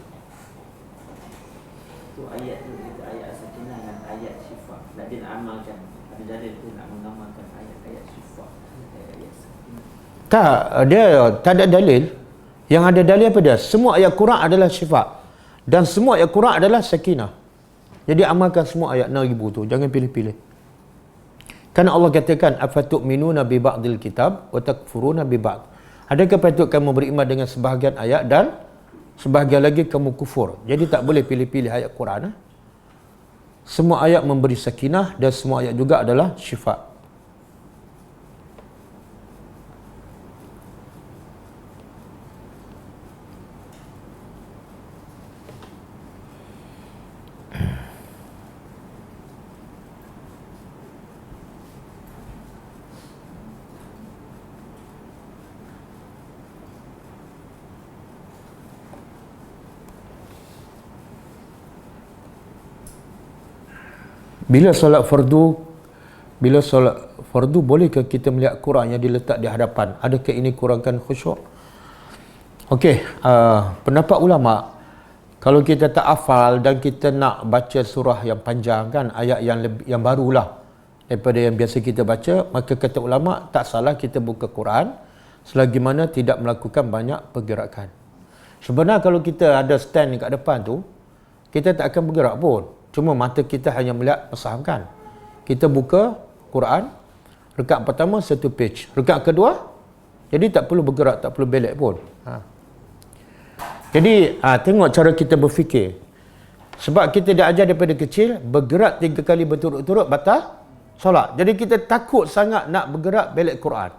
Itu ayat tu, itu ayat As-Sakinah dengan ayat Syifa. Nak dia nak amalkan. Ada dalil tu nak mengamalkan ayat-ayat Syifa, ayat-ayat Sakinah. Tak, dia tak ada dalil. Yang ada dalil apa dia? Semua ayat Quran adalah syifa. Dan semua ayat Quran adalah sakinah. Jadi amalkan semua ayat 6,000 tu. Jangan pilih-pilih. Karena Allah katakan, afatu'minuna bi ba'dil kitab wa takfuruna bi ba'd. Adakah patut kamu beriman dengan sebahagian ayat dan sebahagian lagi kamu kufur? Jadi tak boleh pilih-pilih ayat Quran. Semua ayat memberi sakinah dan semua ayat juga adalah syifa. Bila solat fardu, bolehkah kita melihat Quran yang diletak di hadapan? Adakah ini kurangkan khusyuk? Okey, pendapat ulama, kalau kita tak hafal dan kita nak baca surah yang panjang kan, ayat yang barulah daripada yang biasa kita baca, maka kata ulama tak salah kita buka Quran selagi mana tidak melakukan banyak pergerakan. Sebenarnya kalau kita ada stand kat depan tu, kita tak akan bergerak pun. Cuma mata kita hanya melihat mushaf kan. Kita buka Quran, rakaat pertama satu page, rakaat kedua, jadi tak perlu bergerak, tak perlu belek pun. Jadi tengok cara kita berfikir. Sebab kita dah ajar daripada kecil, bergerak 3 kali berturut-turut batal solat. Jadi kita takut sangat nak bergerak belek Quran.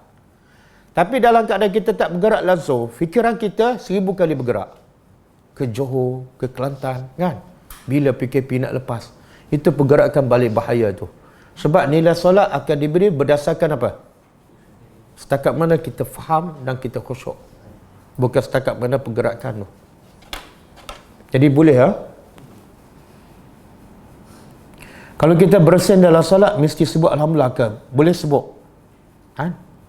Tapi dalam keadaan kita tak bergerak langsung, fikiran kita 1000 kali bergerak. Ke Johor, ke Kelantan kan. Bila PKP nak lepas, itu pergerakan balik bahaya tu. Sebab nilai solat akan diberi berdasarkan apa? Setakat mana kita faham dan kita khusyuk. Bukan setakat mana pergerakan tu. Jadi boleh kalau kita bersin dalam solat, mesti sebut Alhamdulillah ke? Boleh sebut.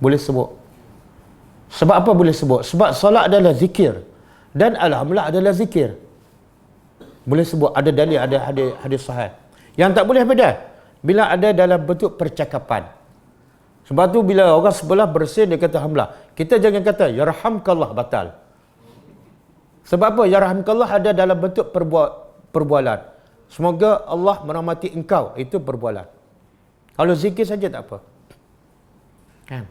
Boleh sebut. Sebab apa boleh sebut? Sebab solat adalah zikir. Dan Alhamdulillah adalah zikir. Boleh sebut, ada dalil, ada hadis sahih. Yang tak boleh beda bila ada dalam bentuk percakapan. Sebab tu bila orang sebelah bersin dia kata Alhamdulillah, kita jangan kata yarhamkallah, batal. Sebab apa? Yarhamkallah ada dalam bentuk perbualan. Semoga Allah merahmati engkau, itu perbualan. Kalau zikir saja tak apa. Kan?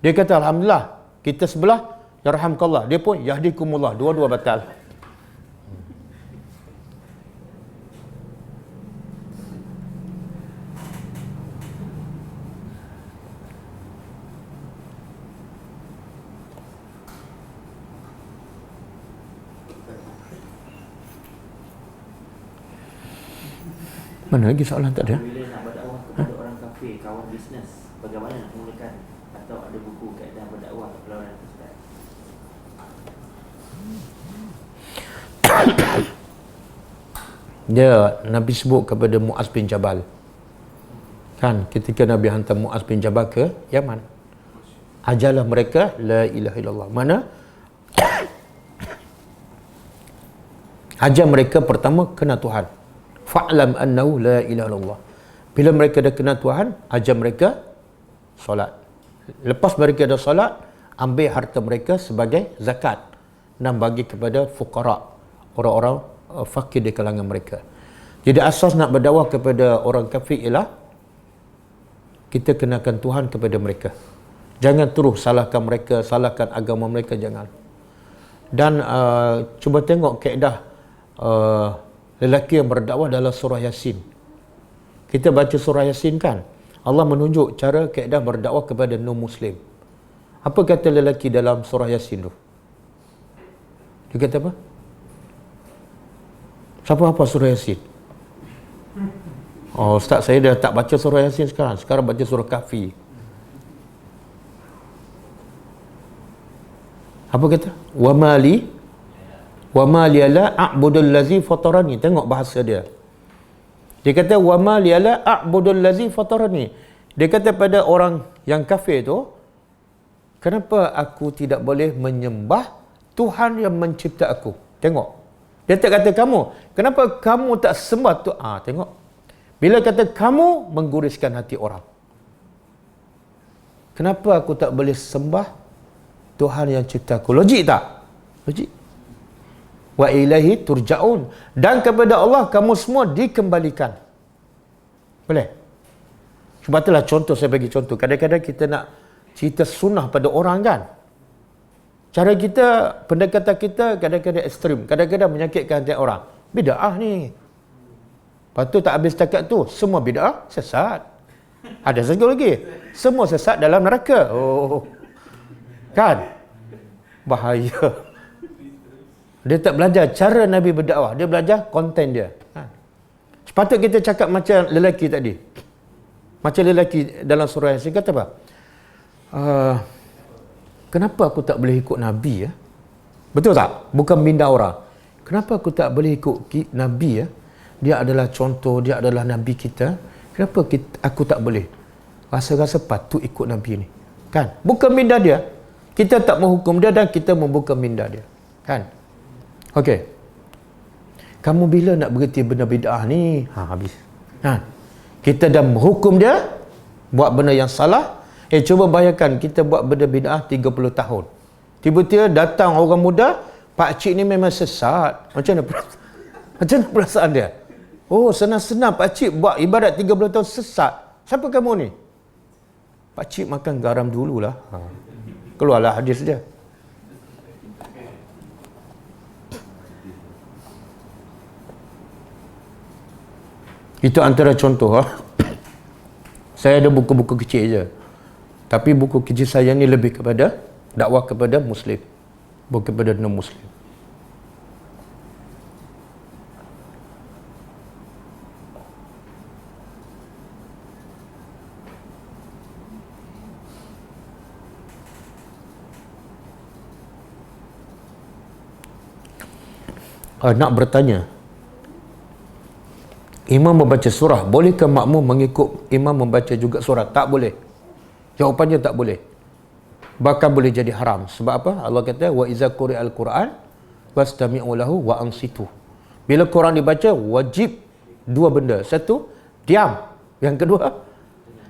Dia kata Alhamdulillah, kita sebelah yarhamkallah, dia pun yahdikumullah, dua-dua batal. Mana lagi soalan tak ada? Bila nak berdakwah kepada orang kafir, kawan bisnes, bagaimana nak mulakan? Atau ada buku kaedah berdakwah perlawanan Ustaz? Dia Nabi sebut kepada Muaz bin Jabal. Kan ketika Nabi hantar Muaz bin Jabal ke Yaman. Ajarlah mereka la ilaha illallah. Mana? Ajar mereka pertama kenal Tuhan. Fa'lam annahu la ilaha illallah. Bila mereka dah kenal Tuhan, ajar mereka solat. Lepas mereka dah solat, ambil harta mereka sebagai zakat dan bagi kepada fuqara, orang-orang fakir di kalangan mereka. Jadi asas nak berdakwah kepada orang kafir ialah kita kenakan Tuhan kepada mereka. Jangan terus salahkan mereka, salahkan agama mereka, jangan. Dan cuba tengok kaedah lelaki yang berdakwah dalam surah Yasin. Kita baca surah Yasin kan, Allah menunjuk cara kaedah berdakwah kepada non-Muslim. Apa kata lelaki dalam surah Yasin tu? Dia kata apa? Siapa hafal surah Yasin? Oh Ustaz, saya dah tak baca surah Yasin sekarang. Sekarang baca surah Kahfi. Apa kata? Wa ma li la a'budul ladzi fatarani. Tengok bahasa dia. Dia kata wa ma li la a'budul ladzi fatarani. Dia kata pada orang yang kafir tu, kenapa aku tidak boleh menyembah Tuhan yang mencipta aku? Tengok. Dia tak kata kamu. Kenapa kamu tak sembah tu? Tengok. Bila kata kamu, mengguriskan hati orang. Kenapa aku tak boleh sembah Tuhan yang cipta aku. Logik tak? Logik. Wa ilaihi turja'un. Dan kepada Allah kamu semua dikembalikan. Boleh? Sebab itulah contoh, saya bagi contoh. Kadang-kadang kita nak cerita sunnah pada orang kan. Cara kita, pendekatan kita kadang-kadang ekstrim. Kadang-kadang menyakitkan hati orang. Bid'ah ni. Lepas tu tak habis cakap tu. Semua bid'ah sesat. Ada satu lagi. Semua sesat dalam neraka. Oh. Kan? Bahaya. Dia tak belajar cara Nabi berdakwah. Dia belajar konten dia. Sepatut kita cakap macam lelaki tadi. Macam lelaki dalam surah Yasin kata apa? Kenapa aku tak boleh ikut Nabi ya? Betul tak? Bukan minda orang. Kenapa aku tak boleh ikut Nabi ya? Dia adalah contoh, dia adalah Nabi kita. Kenapa aku tak boleh? Rasa-rasa patut ikut Nabi ni. Kan? Bukan minda dia. Kita tak menghukum dia dan kita membuka minda dia. Kan? Okey. Kamu bila nak berhenti benda bid'ah ni? Habis. Kita dah menghukum dia buat benda yang salah. Cuba bayangkan kita buat benda bid'ah 30 tahun. Tiba-tiba datang orang muda, pak cik ni memang sesat. Macam mana perasaan dia? Oh, senang-senang pak cik buat ibadat 30 tahun sesat. Siapa kamu ni? Pak cik makan garam dululah. Keluarlah hadis dia. Itu antara contoh. Saya ada buku-buku kecil je. Tapi buku kecil saya ni lebih kepada dakwah kepada Muslim. Bukan kepada non-Muslim. Nak bertanya, imam membaca surah, bolehkah makmum mengikut imam membaca juga surah? Tak boleh. Jawapannya tak boleh. Bahkan boleh jadi haram. Sebab apa? Allah kata, wa iza quri'al Qur'an wastami'u lahu wa ansitu. Bila Quran dibaca, wajib dua benda. Satu, diam. Yang kedua,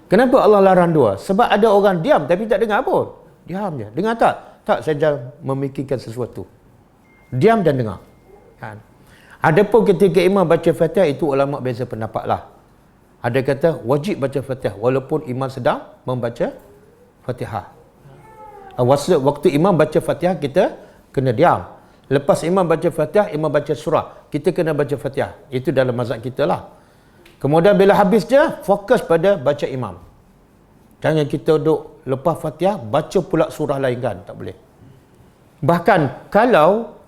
kenapa Allah larang dua? Sebab ada orang diam tapi tak dengar pun. Diam je. Dengar tak? Tak, saya jangan memikirkan sesuatu. Diam dan dengar. Kan? Adapun ketika imam baca Fatihah, itu ulama beza pendapat lah. Ada kata wajib baca Fatihah walaupun imam sedang membaca Fatihah. Waktu imam baca Fatihah kita kena diam. Lepas imam baca Fatihah, imam baca surah, kita kena baca Fatihah. Itu dalam mazhab kita lah. Kemudian bila habis dia, fokus pada baca imam. Jangan kita duduk lepas Fatihah baca pula surah lain kan, tak boleh. Bahkan kalau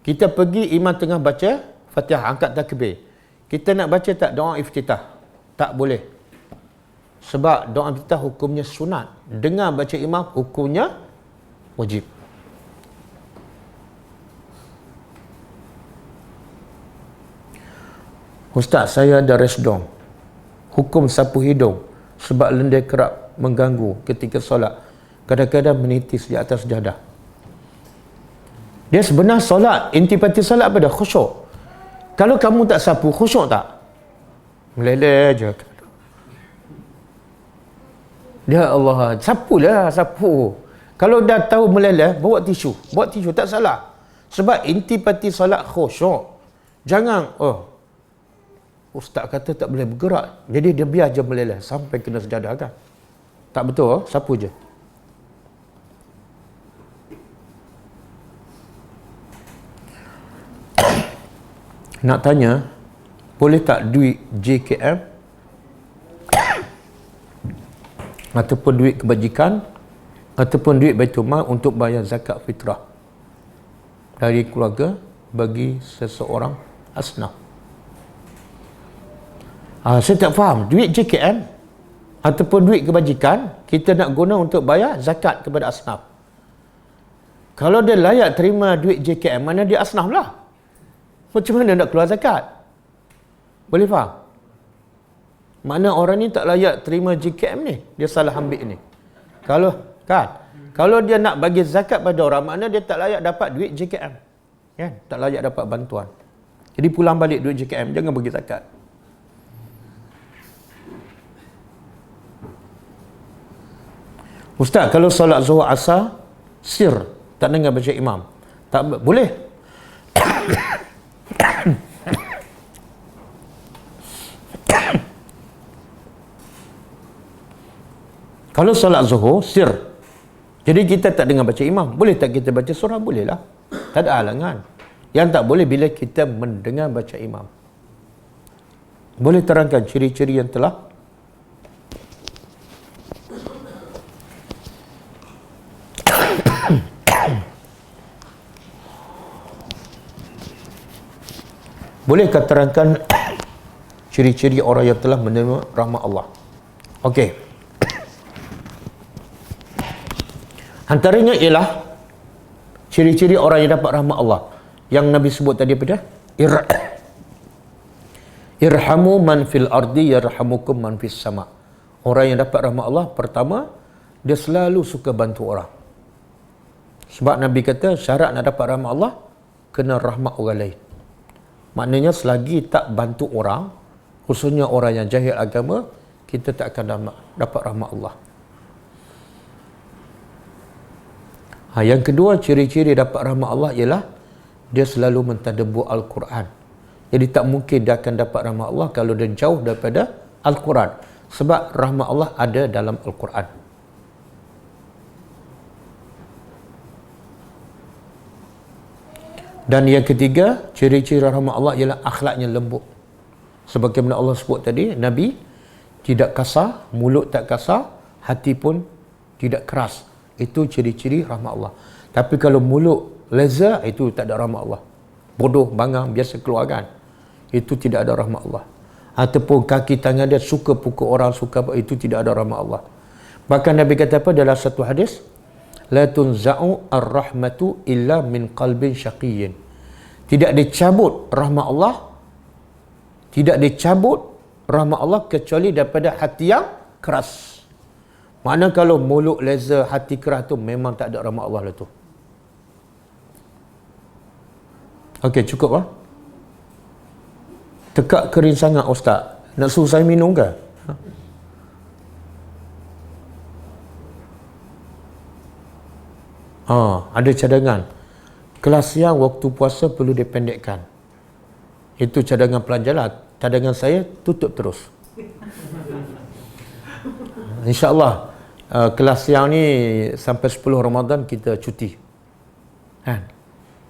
kita pergi imam tengah baca Fatihah, angkat takbir, kita nak baca tak doa iftitah? Tak boleh. Sebab doa iftitah hukumnya sunat. Dengar baca imam hukumnya wajib. Ustaz, saya ada resdom. Hukum sapu hidung sebab lendir kerap mengganggu ketika solat. Kadang-kadang menitis di atas jadah. Dia sebenar solat, intipati solat apa dah? Khusyuk. Kalau kamu tak sapu, khusyuk tak? Meleleh je. Ya Allah, sapulah, sapu. Kalau dah tahu meleleh, bawa tisu. Bawa tisu, tak salah. Sebab intipati solat khusyuk. Jangan, ustaz kata tak boleh bergerak. Jadi dia biar je meleleh sampai kena sejadah kan. Tak betul, sapu je. Nak tanya, boleh tak duit JKM ataupun duit kebajikan ataupun duit Baitul Mal untuk bayar zakat fitrah dari keluarga bagi seseorang asnaf? Saya tak faham. Duit JKM ataupun duit kebajikan kita nak guna untuk bayar zakat kepada asnaf. Kalau dia layak terima duit JKM, mana dia asnaf lah. Macam mana nak keluar zakat? Boleh faham? Mana orang ni tak layak terima JKM ni, dia salah ambil ni. Kalau dia nak bagi zakat pada orang, makna dia tak layak dapat duit JKM. Kan? Tak layak dapat bantuan. Jadi pulang balik duit JKM, jangan bagi zakat. Ustaz, kalau solat Zuhur Asar sir, tak dengar baca imam. Tak boleh. Kalau solat zuhur sir, jadi kita tak dengar baca imam, boleh tak kita baca surah? Boleh lah, tak ada halangan. Yang tak boleh bila kita mendengar baca imam. Boleh terangkan ciri-ciri yang telah bolehkah terangkan ciri-ciri orang yang telah menerima rahmat Allah? Okey. Antaranya ialah ciri-ciri orang yang dapat rahmat Allah. Yang Nabi sebut tadi apa dia? Irhamu man fil ardi yarhamukum man fis sama. Orang yang dapat rahmat Allah, pertama, dia selalu suka bantu orang. Sebab Nabi kata syarat nak dapat rahmat Allah, kena rahmat orang lain. Maknanya selagi tak bantu orang, khususnya orang yang jahil agama, kita tak akan dapat rahmat Allah. Yang kedua, ciri-ciri dapat rahmat Allah ialah dia selalu mentadabbur Al-Quran. Jadi tak mungkin dia akan dapat rahmat Allah kalau dia jauh daripada Al-Quran. Sebab rahmat Allah ada dalam Al-Quran. Dan yang ketiga, ciri-ciri rahmat Allah ialah akhlaknya lembut. Sebagaimana Allah sebut tadi, Nabi tidak kasar, mulut tak kasar, hati pun tidak keras. Itu ciri-ciri rahmat Allah. Tapi kalau mulut leza, itu tak ada rahmat Allah. Bodoh, bangang, biasa keluarkan, itu tidak ada rahmat Allah. Ataupun kaki tangan dia suka pukul orang, suka apa, itu tidak ada rahmat Allah. Bahkan Nabi kata apa dalam satu hadis, la tunza'u ar-rahmatu illa min qalbin syaqiyyin. Tidak dicabut rahmat Allah, tidak dicabut rahmat Allah kecuali daripada hati yang keras. Makna kalau mulut leza, hati keras tu memang tak ada rahmat Allah lah tu. Okey, cukup lah. Tekak kering sangat ustaz. Nak suruh saya minum ke? Ada cadangan. Kelas siang waktu puasa perlu dipendekkan. Itu cadangan pelajar lah. Cadangan saya tutup terus. InsyaAllah kelas siang ni sampai 10 Ramadan kita cuti.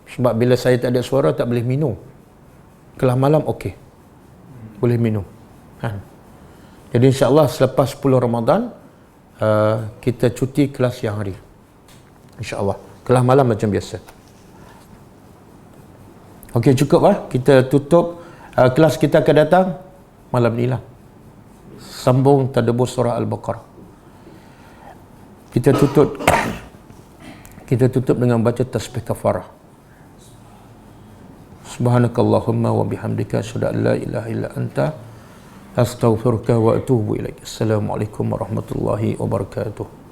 Sebab bila saya tak ada suara tak boleh minum. Kelas malam okey, boleh minum. Jadi insyaAllah selepas 10 Ramadan kita cuti kelas siang hari. InsyaAllah. Kelas malam macam biasa. Okey, cukup lah. Kita tutup kelas kita akan datang malam ni lah. Sambung tadabbur surah Al-Baqarah. Kita tutup dengan baca tasbih kafarah. Subhanakallahumma wa bihamdika asyhadu an la ilaha illa anta astaghfiruka wa atubu ilaik. Assalamualaikum warahmatullahi wabarakatuh.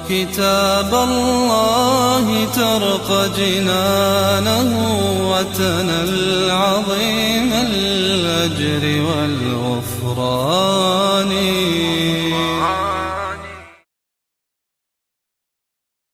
كتاب الله ترقى جنانه وتنى العظيم الأجر والغفران.